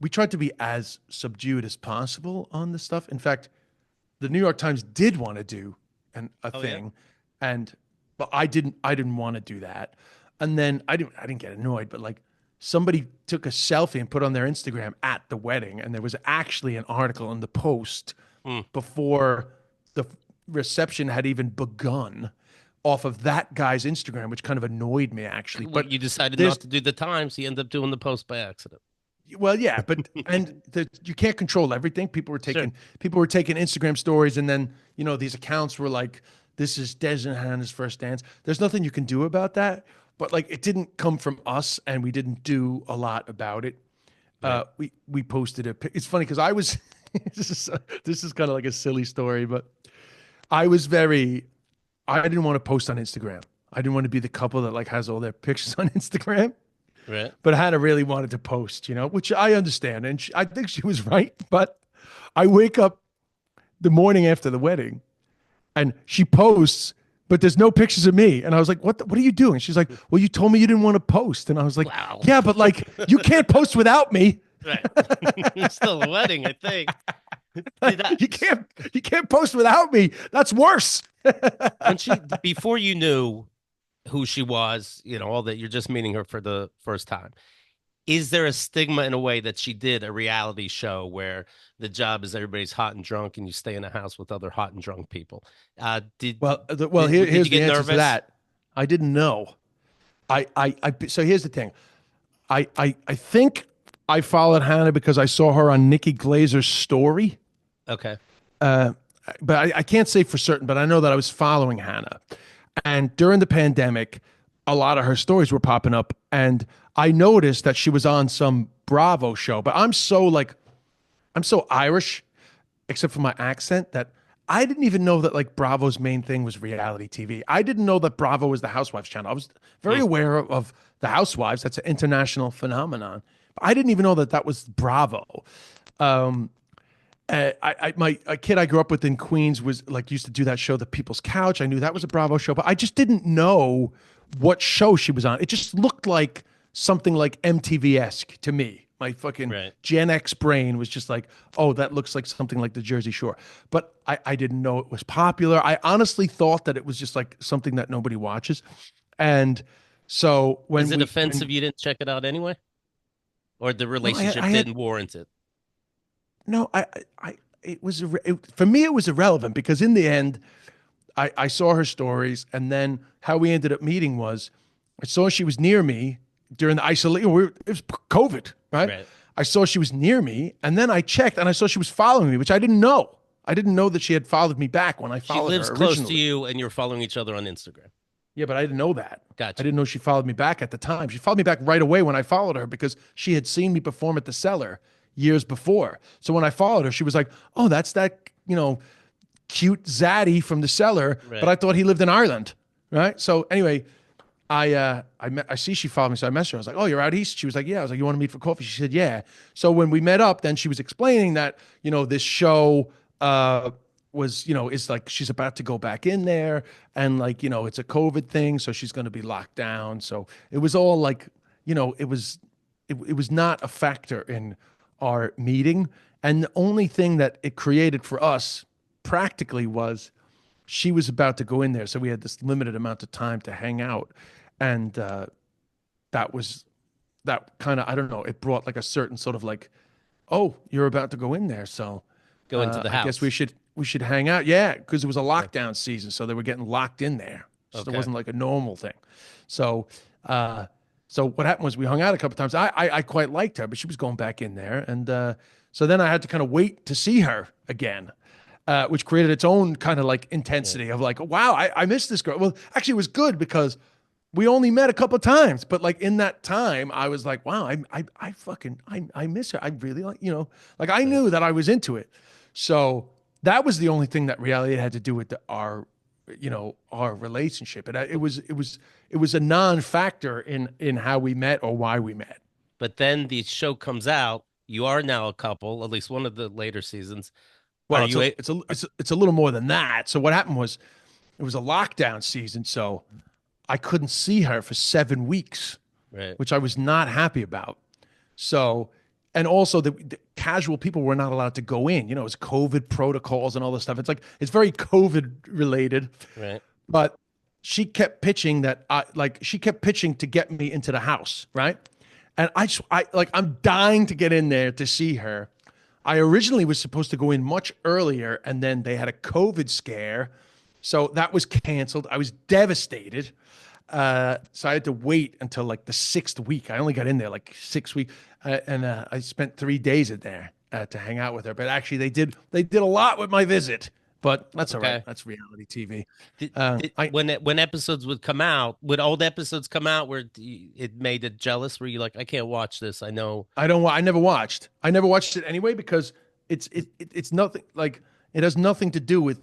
we tried to be as subdued as possible on this stuff. In fact, the New York Times did want to do a Oh yeah. thing, and but I didn't want to do that. And then I didn't get annoyed, but like somebody took a selfie and put on their Instagram at the wedding, and there was actually an article in the Post Mm. before the reception had even begun off of that guy's Instagram, which kind of annoyed me actually. Well, But you decided there's not to do the Times. You end up doing the Post by accident. well, yeah, but you can't control everything. Sure. People were taking Instagram stories, and then these accounts were like, "This is Des and Hannah's first dance." There's nothing you can do about that. But like, it didn't come from us, and we didn't do a lot about it. Right. We posted it. It's funny because I was this is kind of like a silly story, but I was very I didn't want to post on Instagram. I didn't want to be the couple that like has all their pictures on Instagram. Right. But Hannah really wanted to post, which I understand. And I think she was right. But I wake up the morning after the wedding and she posts, but there's no pictures of me. And I was like, what are you doing? She's like, well, you told me you didn't want to post. And I was like, Wow. yeah, but like, you can't post without me. Right. It's still a wedding, I think. Did that, You can't post without me. That's worse. when she before you knew who she was, all that you're just meeting her for the first time. Is there a stigma in a way that she did a reality show where the job is everybody's hot and drunk and you stay in a house with other hot and drunk people? Did Here's you the get answer nervous? to that. I didn't know. So here's the thing. I think I followed Hannah because I saw her on Nikki Glazer's story. Okay. But I can't say for certain, but I know that I was following Hannah. And during the pandemic, a lot of her stories were popping up. And I noticed that she was on some Bravo show. But I'm so Irish, except for my accent, that I didn't even know that like Bravo's main thing was reality TV. I didn't know that Bravo was the Housewives channel. I was very Mm. aware of the Housewives. That's an international phenomenon. But I didn't even know that that was Bravo. Um, my a kid I grew up with in Queens was like used to do that show, The People's Couch. I knew that was a Bravo show, but I just didn't know what show she was on. It just looked like something like MTV-esque to me. My fucking Right. Gen X brain was just like, oh, that looks like something like the Jersey Shore. But I didn't know it was popular. I honestly thought that it was just like something that nobody watches. And so Is it offensive you didn't check it out anyway? Or the no, relationship I had didn't warrant it? no, it was for me, it was irrelevant because in the end, I saw her stories, and then how we ended up meeting was I saw she was near me during the isolation. It was COVID, right? Right. I saw she was near me, and then I checked, and I saw she was following me, which I didn't know. I didn't know that she had followed me back when I She followed lives her close to originally. you and you're following each other on Instagram. Yeah, but I didn't know that. I Gotcha. didn't know she followed me back at the time. She followed me back right away when I followed her because she had seen me perform at the Cellar years before. So when I followed her, she was like, "Oh, that's that, cute zaddy from the Cellar." But Right. I thought he lived in Ireland, right? So anyway, I see she followed me, so I messaged her. I was like, "Oh, you're out east?" She was like, "Yeah." I was like, "You want to meet for coffee?" She said, "Yeah." So when we met up, then she was explaining that this show was, is like she's about to go back in there, and like, it's a COVID thing, so she's going to be locked down. So it was all like, it was not a factor in our meeting. And the only thing that it created for us practically was she was about to go in there. So we had this limited amount of time to hang out. And that was that kind of, I don't know, it brought like a certain sort of like, oh, you're about to go in there. So Go into the I guess we house. should hang out. Yeah, because it was a Okay. lockdown season. So they were getting locked in there. So it Okay. wasn't like a normal thing. So so what happened was we hung out a couple times. I quite liked her, but she was going back in there. And so then I had to kind of wait to see her again, which created its own kind of like Yeah. intensity of like, wow, I missed this girl. Well, actually, it was good because we only met a couple of times, but like in that time, I was like, wow, I fucking, I miss her. I really like, like I Right. knew that I was into it. So that was the only thing that reality had to do with our relationship. And it was a non-factor in how we met or why we met. But then the show comes out. You are now a couple, at least one of the later seasons. Are Well, you a it's a little more than that. So what happened was it was a lockdown season, so I couldn't see her for 7 weeks, right? which I was not happy about. So, and also the casual people were not allowed to go in. It's COVID protocols and all this stuff. It's like it's very COVID related, Right. but she kept pitching that she kept pitching to get me into the house, right? And I'm dying to get in there to see her. I originally was supposed to go in much earlier, and then they had a COVID scare, so that was canceled. I was devastated. So I had to wait until like the 6th week. I only got in there like 6 weeks, and I spent 3 days in there to hang out with her. But actually, they did a lot with my visit. But that's all right. Okay. That's reality TV. I When episodes would come out, would old episodes come out where it made it jealous? Where you like, I can't watch this. I know. I don't. I never watched. I never watched it anyway because it's nothing like it has nothing to do with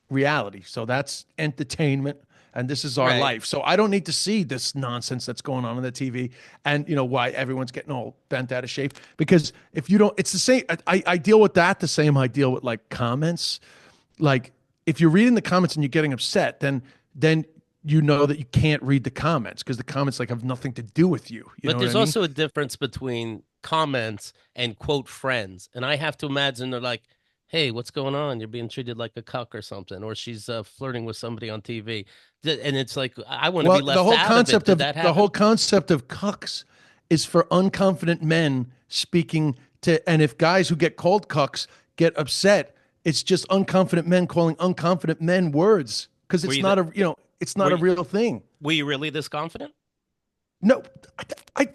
reality. So that's entertainment, and this is our Right. life. So I don't need to see this nonsense that's going on the TV, and why everyone's getting all bent out of shape. Because if you don't, it's the same. I deal with that the same I deal with like comments. Like if you're reading the comments and you're getting upset, then you know that you can't read the comments because the comments like have nothing to do with you. You But know what there's I mean? also a difference between comments and quote friends. And I have to imagine they're like, hey, what's going on? You're being treated like a cuck or something, or she's flirting with somebody on TV. And it's like, I want to be Well, left out of it. Did that the whole happen? concept of cucks is for unconfident men speaking to, and if guys who get called cucks get upset, it's just unconfident men calling unconfident men words because Were it's you not the, it's were not a you, real thing. were you really this confident? No, I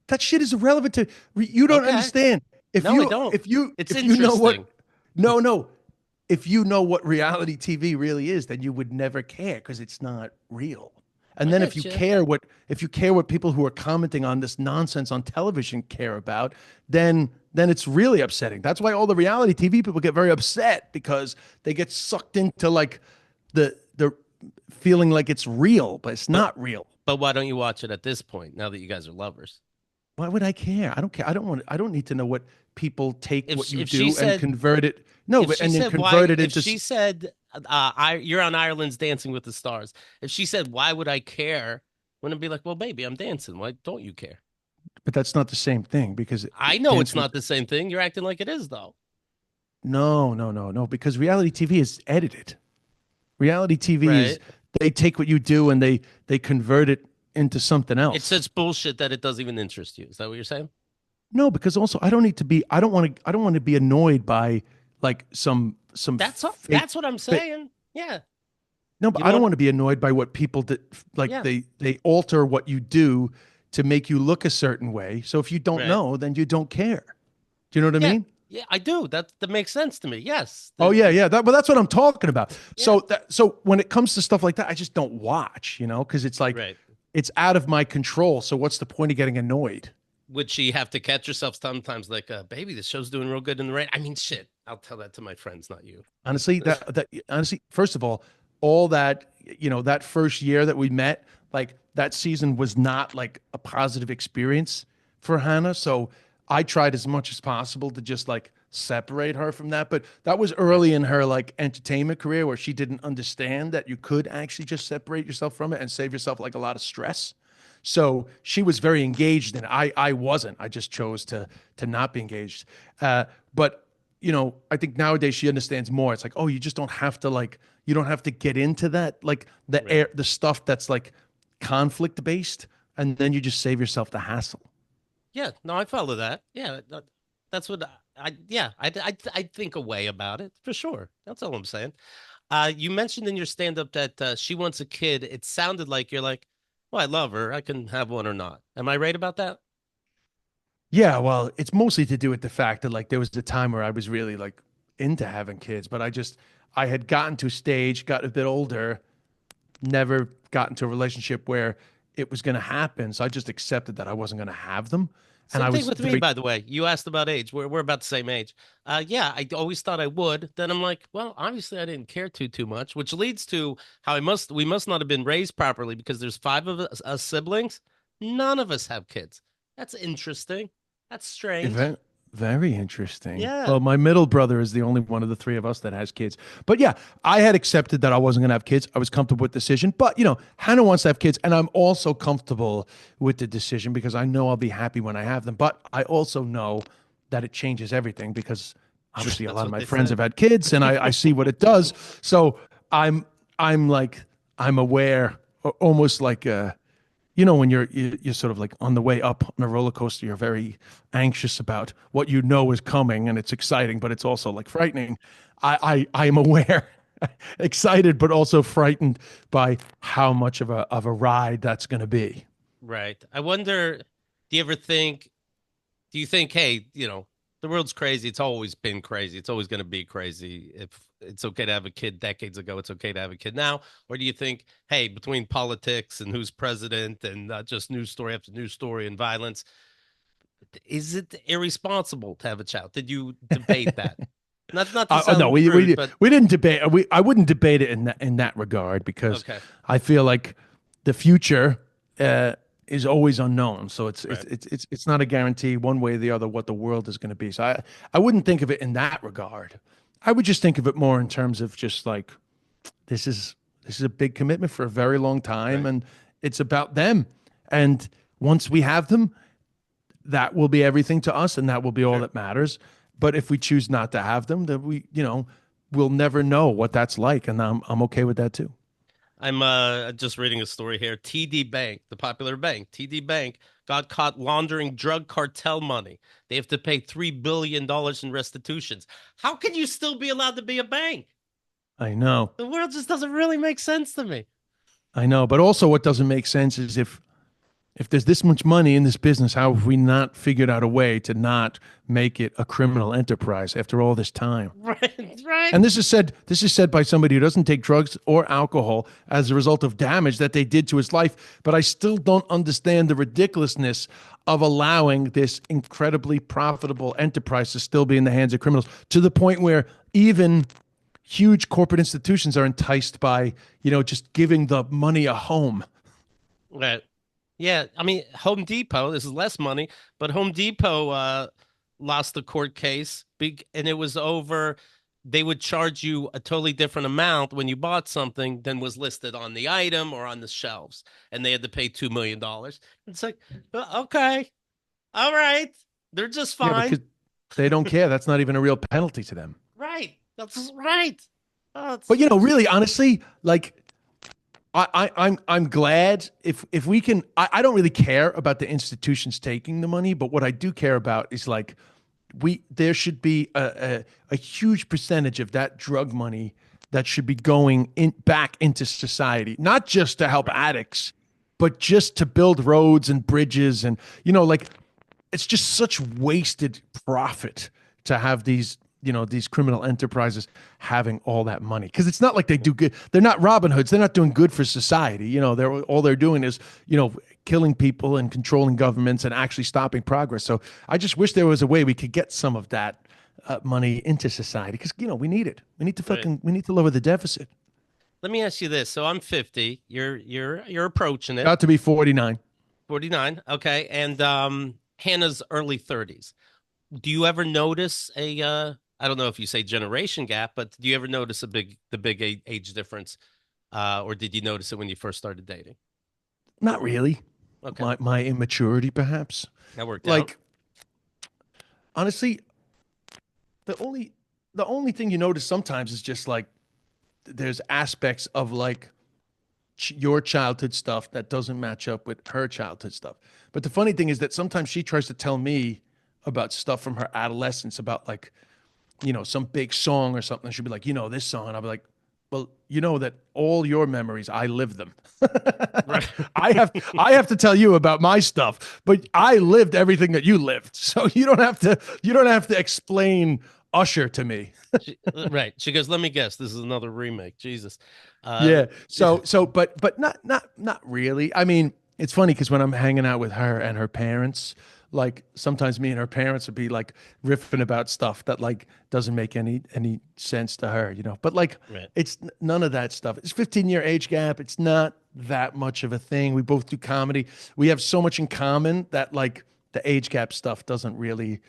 that shit is irrelevant to you. Don't Okay. understand. If No, I you don't. if you It's if you know what interesting. no, if you know what reality TV really is, then you would never care because it's not real. And I then get you. if you care what people who are commenting on this nonsense on television care about, then it's really upsetting. That's why all the reality TV people get very upset because they get sucked into like the feeling like it's real, but it's But not real. but why don't you watch it at this point now that you guys are lovers? Why would I care? I don't care. I don't need to know what people take If what you if she do and said convert it. No, if but she and then said why convert it if into. she said I you're on Ireland's Dancing with the Stars, if she said why would I care, wouldn't it be like, well, baby, I'm dancing, why don't you care? But that's not the same thing because I know it's Dancing with. not the same thing. You're acting like it is though. No. Because reality TV is edited. Reality TV is Right. they take what you do and they convert it into something It's else. such bullshit that it doesn't even interest you. Is that what you're saying? No, because also I don't need to be. I don't want to be annoyed by like some fake. That's what I'm Fa- saying. Yeah. no, You but don't I don't want want to be annoyed by what people did. Like yeah. they alter what you do to make you look a certain way. So if you don't Right. know, then you don't care. Do you know what I Yeah. mean? Yeah, I do. That makes sense to me. Yes. Oh yeah, yeah. But that's what I'm talking about. Yeah. So when it comes to stuff like that, I just don't watch, because it's like Right. it's out of my control. So what's the point of getting annoyed? Would she have to catch herself sometimes like, baby, this show's doing real good in the rain? I mean, shit. I'll tell that to my friends, not you. Honestly, that honestly, first of all that that first year that we met, like that season was not like a positive experience for Hannah. So I tried as much as possible to just like separate her from that. But that was early in her like entertainment career where she didn't understand that you could actually just separate yourself from it and save yourself like a lot of stress. So she was very engaged, and I wasn't. I just chose to not be engaged. But I think nowadays she understands more. It's like, oh, you just don't have to like you don't have to get into that like Right. the stuff that's like conflict based, and then you just save yourself the hassle. Yeah, no, I follow that. Yeah, that's what yeah, I think a way about it for sure. That's all I'm saying. You mentioned in your stand-up that she wants a kid. It sounded like you're like, well, I love her. I can have one or not. Am I right about that? Yeah, well, it's mostly to do with the fact that like there was a time where I was really like into having kids, but I had gotten to a stage, got a bit older, never got into a relationship where it was going to happen. So I just accepted that I wasn't going to have them. And Same I thing was with me, very by the way. You asked about age. We're about the same age. Yeah, I always thought I would. Then I'm like, well, obviously I didn't care too much, which leads to how we must not have been raised properly because there's five of us siblings. None of us have kids. That's interesting. That's strange. very, very interesting. Yeah. Well, my middle brother is the only one of the three of us that has kids. But yeah, I had accepted that I wasn't going to have kids. I was comfortable with the decision. But, Hannah wants to have kids, and I'm also comfortable with the decision because I know I'll be happy when I have them. But I also know that it changes everything because obviously a That's lot of what my they friends say. have had kids, and I see what it does. So I'm I'm like I'm aware, almost like when you're sort of like on the way up on a roller coaster, you're very anxious about what you know is coming, and it's exciting, but it's also like frightening. I am aware, excited, but also frightened by how much of a ride that's going to be. Right. I wonder, do you think, hey, the world's crazy. It's always been crazy. It's always going to be crazy. If it's okay to have a kid decades ago, it's okay to have a kid now. Or do you think, hey, between politics and who's president and just news story after news story and violence, is it irresponsible to have a child? Did you debate that? Not to No, sound rude, but we didn't debate. I wouldn't debate it in that regard because okay. I feel like the future is always unknown. So Right. it's not a guarantee one way or the other what the world is going to be. So I wouldn't think of it in that regard. I would just think of it more in terms of just like this is this is a big commitment for a very long time, Right. and it's about them. And once we have them, that will be everything to us, and that will be all Sure. that matters. But if we choose not to have them, then we'll never know what that's like, and I'm okay with that too. I'm just reading a story here. TD Bank, the popular bank, TD Bank got caught laundering drug cartel money. They have to pay $3 billion in restitutions. How can you still be allowed to be a bank? I know, The world just doesn't really make sense to me. I know, but also what doesn't make sense is if there's this much money in this business, how have we not figured out a way to not make it a criminal enterprise after all this time? Right, right. And this is said by somebody who doesn't take drugs or alcohol as a result of damage that they did to his life. But I still don't understand the ridiculousness of allowing this incredibly profitable enterprise to still be in the hands of criminals to the point where even huge corporate institutions are enticed by, just giving the money a home. Right. Yeah, I mean, Home Depot, this is less money, but Home Depot lost the court case big and it was over. They would charge you a totally different amount when you bought something than was listed on the item or on the shelves, and they had to pay $2 million. It's like, okay, all right, they're just Yeah, fine. because they don't care. That's not even a real penalty to them. Right, that's right. Oh, But really, honestly, like I'm glad if we can. I don't really care about the institutions taking the money, but what I do care about is like there should be a huge percentage of that drug money that should be going in back into society, not just to help right, addicts, but just to build roads and bridges and like it's just such wasted profit to have these criminal enterprises having all that money because it's not like they do good. They're not Robin Hoods. They're not doing good for society. They're doing is killing people and controlling governments and actually stopping progress. So I just wish there was a way we could get some of that money into society because we need it. We need to right. lower the deficit. Let me ask you this. So I'm 50. You're approaching it. Got to be 49. 49. Okay. And Hannah's early 30s. Do you ever notice a I don't know if you say generation gap, but do you ever notice the big age difference? Or did you notice it when you first started dating? Not really. Okay, My immaturity, perhaps. that worked out. Like honestly, the only the only thing you notice sometimes is just like there's aspects of like your childhood stuff that doesn't match up with her childhood stuff. But the funny thing is that sometimes she tries to tell me about stuff from her adolescence, about like, some big song or something. She'll be like, this song. And I'll be like, well, you know that all your memories, I live them. Right. I have to tell you about my stuff, but I lived everything that you lived. So you don't have to explain Usher to me. Right. She goes, "Let me guess. This is another remake." Jesus. Yeah. But not really. I mean, it's funny because when I'm hanging out with her and her parents, like sometimes me and her parents would be like riffing about stuff that like doesn't make any sense to her. But like right. it's none of that stuff. It's 15-year age gap. It's not that much of a thing. We both do comedy. We have so much in common that like the age gap stuff doesn't really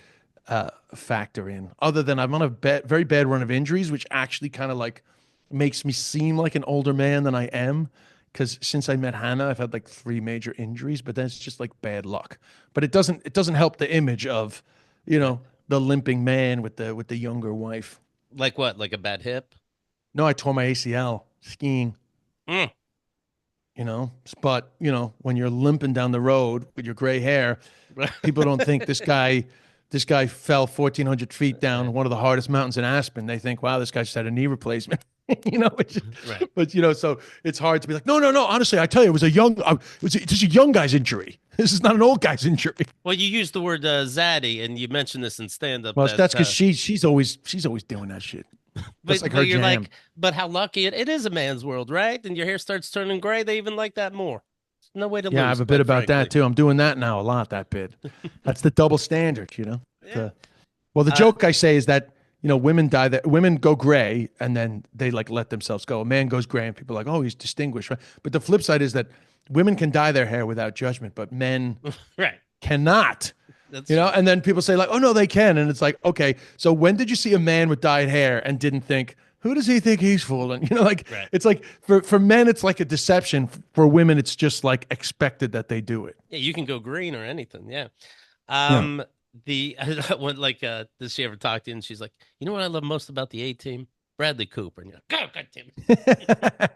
factor in. Other than I'm on a very bad run of injuries, which actually kind of like makes me seem like an older man than I am. Because since I met Hannah, I've had like 3 major injuries, but then it's just like bad luck. But it doesn't help the image of, Right. the limping man with the younger wife. Like what? Like a bad hip? No, I tore my ACL skiing. Mm. But when you're limping down the road with your gray hair, people don't think this guy fell 1,400 feet down Right. one of the hardest mountains in Aspen. They think, wow, this guy just had a knee replacement. Right. So it's hard to be like, no, no, no. Honestly, I tell you, it was a young guy's injury. This is not an old guy's injury. Well, you used the word zaddy, and you mentioned this in stand-up Well, that, that's because she's always doing that shit. That's like but her you're jam. like, but how lucky it is a man's world, right? And your hair starts turning gray. They even like that more. No way to Yeah, I have lose, a bit quite about that frankly. too. I'm doing that now a lot. That bit. That's the double standard. Yeah. The Well, the Uh, joke I say is that women go gray and then they like let themselves go. A man goes gray and people are like, oh, he's distinguished, right? But the flip side is that women can dye their hair without judgment, but men right. cannot. That's true. And then people say like, oh no, they can, and it's like, okay, so when did you see a man with dyed hair and didn't think? Who does he think he's fooling? Like Right. it's like for men, it's like a deception. For women, it's just like expected that they do it. Yeah, you can go green or anything. Yeah. Yeah. Um, the when like does she ever talk to you? And she's like, you know what I love most about the A team? Bradley Cooper. And you're like, oh, God damn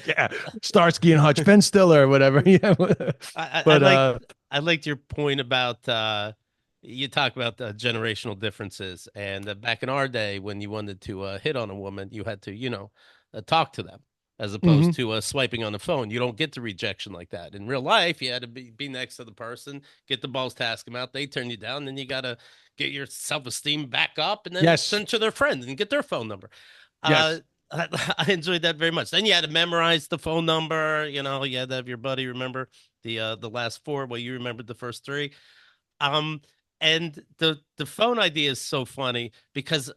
Yeah, Starsky and Hutch, Ben Stiller, or whatever. Yeah, I but like I liked your point about you talk about the generational differences and back in our day when you wanted to hit on a woman you had to talk to them as opposed mhm. to swiping on the phone. You don't get the rejection like that in real life. You had to be next to the person, get the balls to ask them out. They turn you down, then you got to get your self-esteem back up and then Yes, send to their friend and get their phone number. uh yes, I enjoyed that very much. Then you had to memorize the phone number. You had to have your buddy remember the last four. Well, you remembered the first three. Um, and the phone idea is so funny because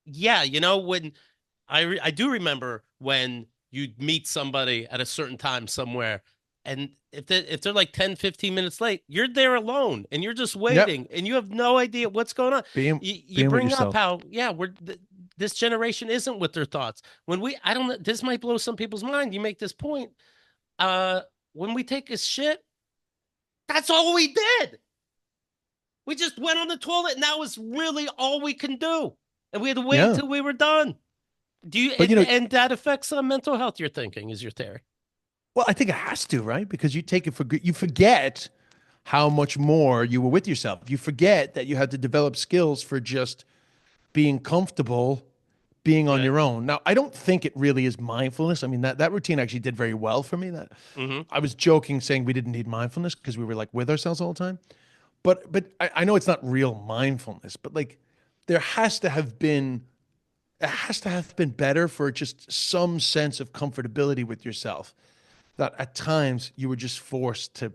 yeah, when I do remember when you'd meet somebody at a certain time somewhere, and if they're like 10, 15 minutes late, you're there alone and you're just yep. waiting and you have no idea what's going on. Being You being with bring up yourself. how yeah, this generation isn't with their thoughts. When we I don't know, this might blow some people's mind. You make this point. Uh when we take a shit, that's all we did. We just went on the toilet and that was really all we can do. And we had to wait Yeah, till we were done. Do you but and that affects mental health, you're thinking, is your theory. well, I think it has to, right? Because you take it for you forget how much more you were with yourself. You forget that you had to develop skills for just being comfortable being on Right. your own. Now, I don't think it really is mindfulness. I mean, that routine actually did very well for me. That Mm-hmm. I was joking saying we didn't need mindfulness because we were like with ourselves all the time. But I know it's not real mindfulness, but like there has to have been it has to have been better for just some sense of comfortability with yourself. That at times you were just forced to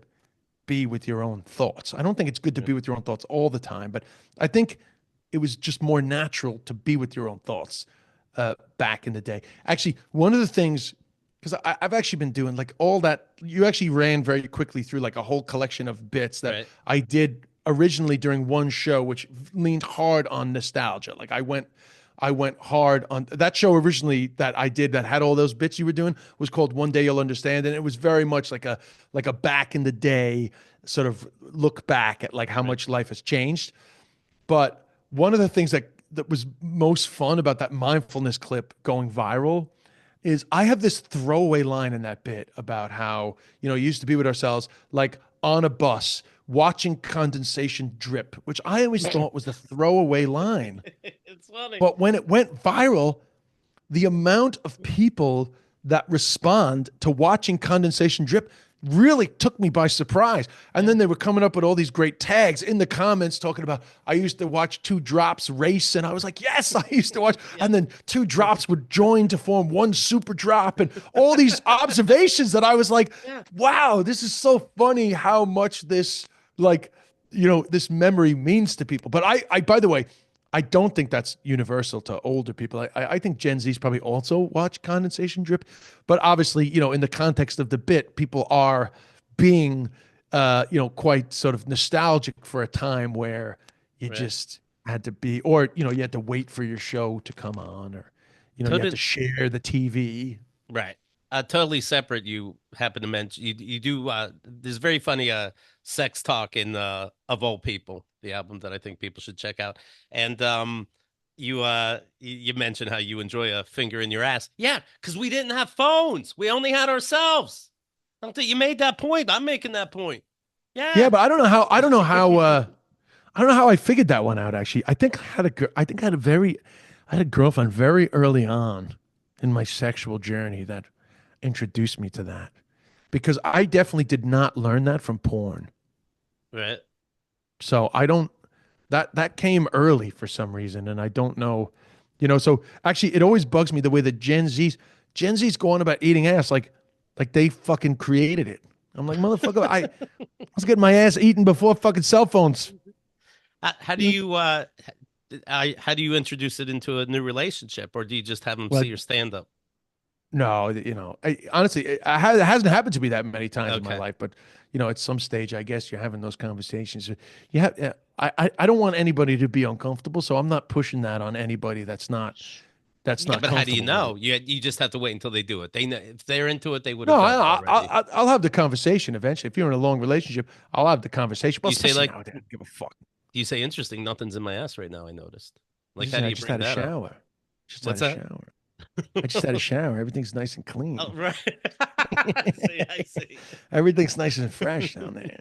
be with your own thoughts. I don't think it's good to Right. be with your own thoughts all the time, but I think it was just more natural to be with your own thoughts back in the day. Actually, one of the things, because I've actually been doing like all that, you actually ran very quickly through like a whole collection of bits that Right. I did originally during one show, which leaned hard on nostalgia. Like I went hard on that show originally that I did that had all those bits you were doing was called One Day You'll Understand. And it was very much like a back in the day sort of look back at like how Right. much life has changed. But one of the things that was most fun about that mindfulness clip going viral is I have this throwaway line in that bit about how, used to be with ourselves, like on a bus, watching condensation drip, which I always thought was the throwaway line. It's funny. But when it went viral, the amount of people that respond to watching condensation drip really took me by surprise. And Yeah. then they were coming up with all these great tags in the comments talking about, I used to watch Two Drops race. And I was like, yes, I used to watch. Yeah. And then Two Drops would join to form one super drop. And all these observations that I was like, Yeah. wow, this is so funny how much this, like, this memory means to people. But by the way, I don't think that's universal to older people. I think Gen Zs probably also watch condensation drip, but obviously, in the context of the bit, people are being, quite sort of nostalgic for a time where you Right. just had to be, or you had to wait for your show to come on, or you had to Totally. share the TV. Right. Totally separate. You happen to mention you do. There's very funny sex talk in of All People, the album that I think people should check out. And you mentioned how you enjoy a finger in your ass. Yeah, because we didn't have phones. We only had ourselves. I don't think you made that point. I'm making that point. Yeah, Yeah. but I don't know how I figured that one out. Actually, I think I had I had a girlfriend very early on in my sexual journey that introduced me to that because I definitely did not learn that from porn. Right. So I don't that came early for some reason, and I don't know, So actually, it always bugs me the way that Gen Z's go on about eating ass like they fucking created it. I'm like, motherfucker, I was getting my ass eaten before fucking cell phones. How do You know? you how do you introduce it into a new relationship, or do you just have them see Like your stand up? no, honestly, it hasn't happened to me that many times in my Okay. life, but at some stage, I guess you're having those conversations. You have, I don't want anybody to be uncomfortable, so I'm not pushing that on anybody that's Yeah, not but how do you comfortable with know? it. You just have to wait until they do it. They know if they're into it, they would No, have done it already. I'll have the conversation eventually. If you're in a long relationship, I'll have the conversation. Well, You say especially like nowadays, I don't give a fuck. you say interesting, nothing's in my ass right now, I noticed. Like how do I you just bring had a that up? shower. Just had What's a that? shower. I just had a shower. Everything's nice and Oh, clean. right. I see, I see. Everything's nice and fresh down there.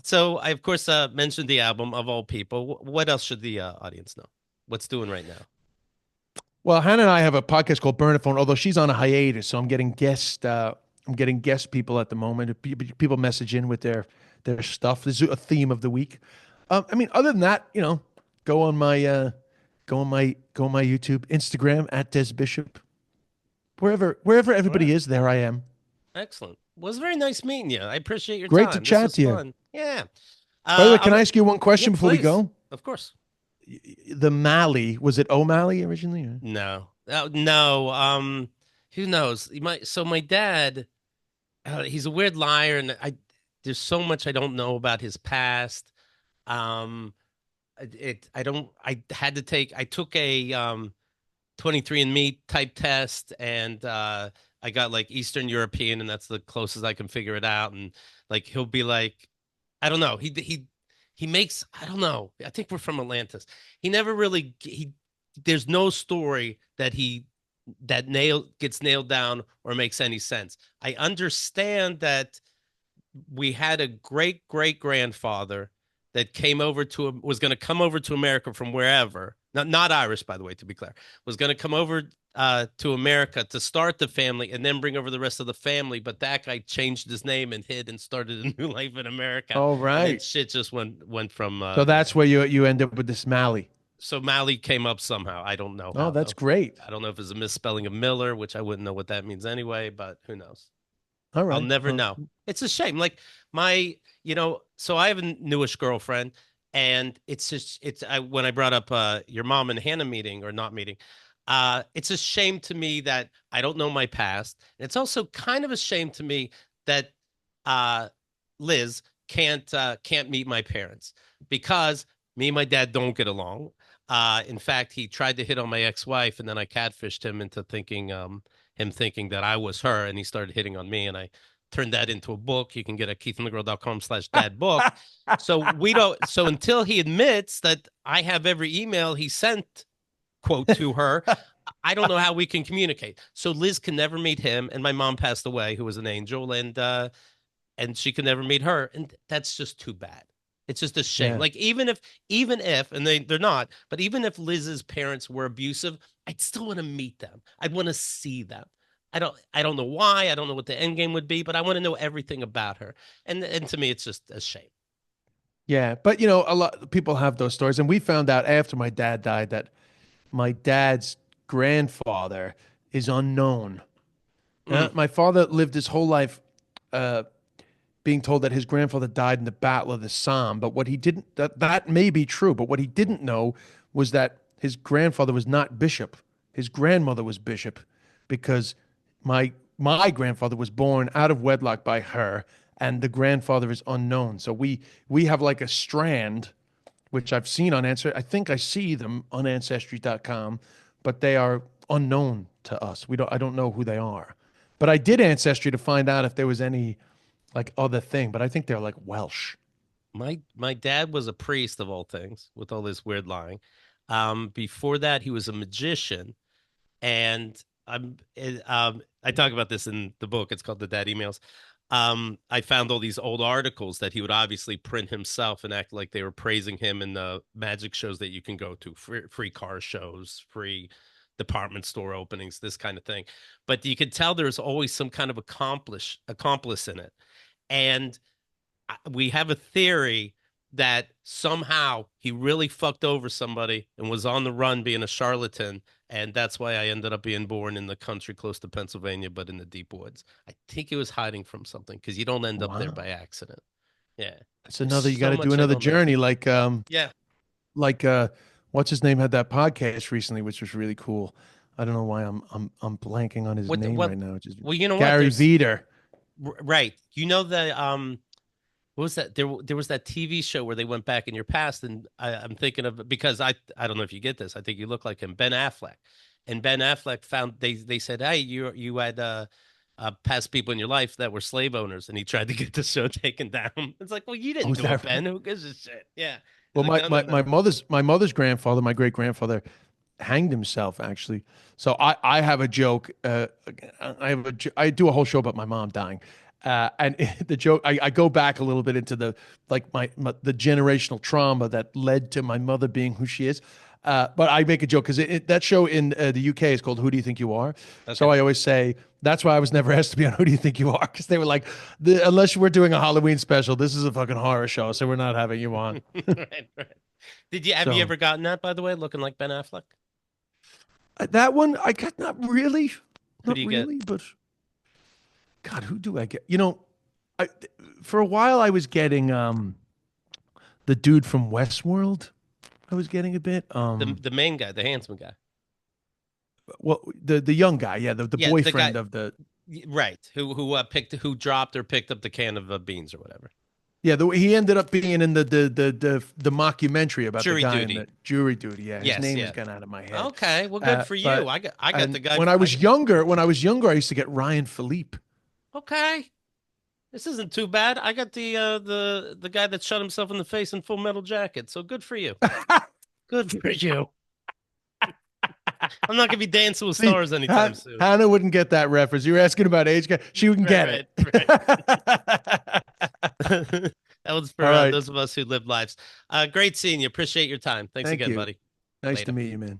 So I of course mentioned the album of all people. What else should the audience know? What's doing right now? Well, Hannah and I have a podcast called Berner Phone, although she's on a hiatus, so I'm getting guest people at the moment. People message in with their stuff. This is a theme of the week. I mean, other than that, go on my go on my YouTube, Instagram at Des Bishop. Wherever All right. everybody is, there I am. Excellent. Well, it was very nice meeting you. I appreciate your Great to time. This chat was to you. fun. Yeah. By the way, can I'm I ask you one Yeah, question before we please. go? Of course. The Malley, was it O'Malley originally? Or? No. No. Who knows? So my dad, he's a weird liar, and there's so much I don't know about his past. Um, I had to take. I took a 23andMe type test, and I got like Eastern European, and that's the closest I can figure it out. And like he'll be like, I don't know. He makes, I don't know. I think we're from Atlantis. He never really he there's no story that gets nailed down or makes any sense. I understand that we had a great great grandfather that was going to come over to America from wherever. Not Irish, by the way, to be clear. Was going to come over to America to start the family and then bring over the rest of the family. But that guy changed his name and hid and started a new life in America. Oh, And then right. shit just went from So that's where you end up with this Malley. so Malley came up somehow. I don't know Oh, how that's though. great. I don't know if it's a misspelling of Miller, which I wouldn't know what that means anyway, but who knows? All I'll right. never know. It's a shame. Like so I have a newish girlfriend, and it's just when I brought up your mom and Hannah meeting or not meeting, it's a shame to me that I don't know my past. And it's also kind of a shame to me that uh Liz can't meet my parents because me and my dad don't get along. In fact, he tried to hit on my ex-wife, and then I catfished him into thinking that I was her, and he started hitting on me, and I turned that into a book. You can get at keithandthegirl.com/dadbook. So we don't. So until he admits that I have every email he sent, quote, to her, I don't know how we can communicate. So Liz can never meet him, and my mom passed away, who was an angel, and she could never meet her, and that's just too bad. It's just a shame. Yeah. Like even if and they're not, but even if Liz's parents were abusive, I'd still want to meet them. I'd want to see them. I don't know why. I don't know what the end game would be, but I want to know everything about her. And to me, it's just a shame. Yeah, but you know, a lot of people have those stories, and we found out after my dad died that my dad's grandfather is unknown. Mm, My father lived his whole life uh, being told that his grandfather died in the Battle of the Somme, but what he didn't that may be true, but what he didn't know was that his grandfather was not bishop. His grandmother was bishop because my grandfather was born out of wedlock by her, and the grandfather is unknown. So we have like a strand which I've seen on Ancestry. I think I see them on ancestry.com, but they are unknown to us. I don't know who they are. But I did Ancestry to find out if there was any like other thing, but I think they're like Welsh. my dad was a priest of all things, with all this weird lying. Before that, he was a magician, and I talk about this in the book. It's called The Dad Emails. I found all these old articles that he would obviously print himself and act like they were praising him in the magic shows that you can go to, free car shows, free department store openings, this kind of thing. But you could tell there's always some kind of accomplice in it. And we have a theory that somehow he really fucked over somebody and was on the run being a charlatan. And that's why I ended up being born in the country close to Pennsylvania, but in the deep woods. I think he was hiding from something because you don't end up there Wow. by accident. Yeah. That's There's another, you got so to do much I another don't know. journey Yeah. like what's his name had that podcast recently, which was really cool. I don't know why I'm blanking on his What, name what, right now. Just well, you know what? Gary Veter. Right. You know, what was that? There was that TV show where they went back in your past, and I'm thinking of, because I don't know if you get this. I think you look like him, Ben Affleck, and Ben Affleck found, they said, hey, you had past people in your life that were slave owners, and he tried to get the show taken down. It's like, well, you Oh, didn't is do it, that right? Ben. Who gives a shit? Yeah. He's Well, like, no, no, no. my mother's grandfather, my great grandfather, hanged himself actually. So I have a joke. I do a whole show about my mom dying, and the joke I go back a little bit into the like the generational trauma that led to my mother being who she is. But I make a joke because that show in the UK is called Who Do You Think You Are? So Okay. I always say that's why I was never asked to be on Who Do You Think You Are? Because they were like, unless we're doing a Halloween special, this is a fucking horror show, so we're not having you on. Right, right. Have you So ever gotten that, by the way, looking like Ben Affleck? that one I got Who do not you get? really, but God, who do I get? You know, I for a while I was getting the dude from Westworld. I was getting a bit The main guy, the handsome guy. well the young guy, yeah, the Yeah, the boyfriend guy. of the Right. Who dropped or picked up the can of beans or whatever. yeah, he ended up being in the mockumentary about the Jury guy in duty. the jury duty. Yeah, his Yes, name has yeah. gone out of my head. Okay, well, good for you. But I got and the guy. when I was younger, I used to get Ryan Philippe. Okay, this isn't too bad. I got the guy that shot himself in the face in Full Metal Jacket. So good for you. Good for you. I'm not gonna be dancing with See, stars anytime soon. Hannah wouldn't get that reference. You were asking about age gap. She wouldn't Right, get right, it. right. That was All for right. those of us who live lives. Great seeing you. Appreciate your time. Thanks Thank again, you. buddy. Nice to Later. meet you, man.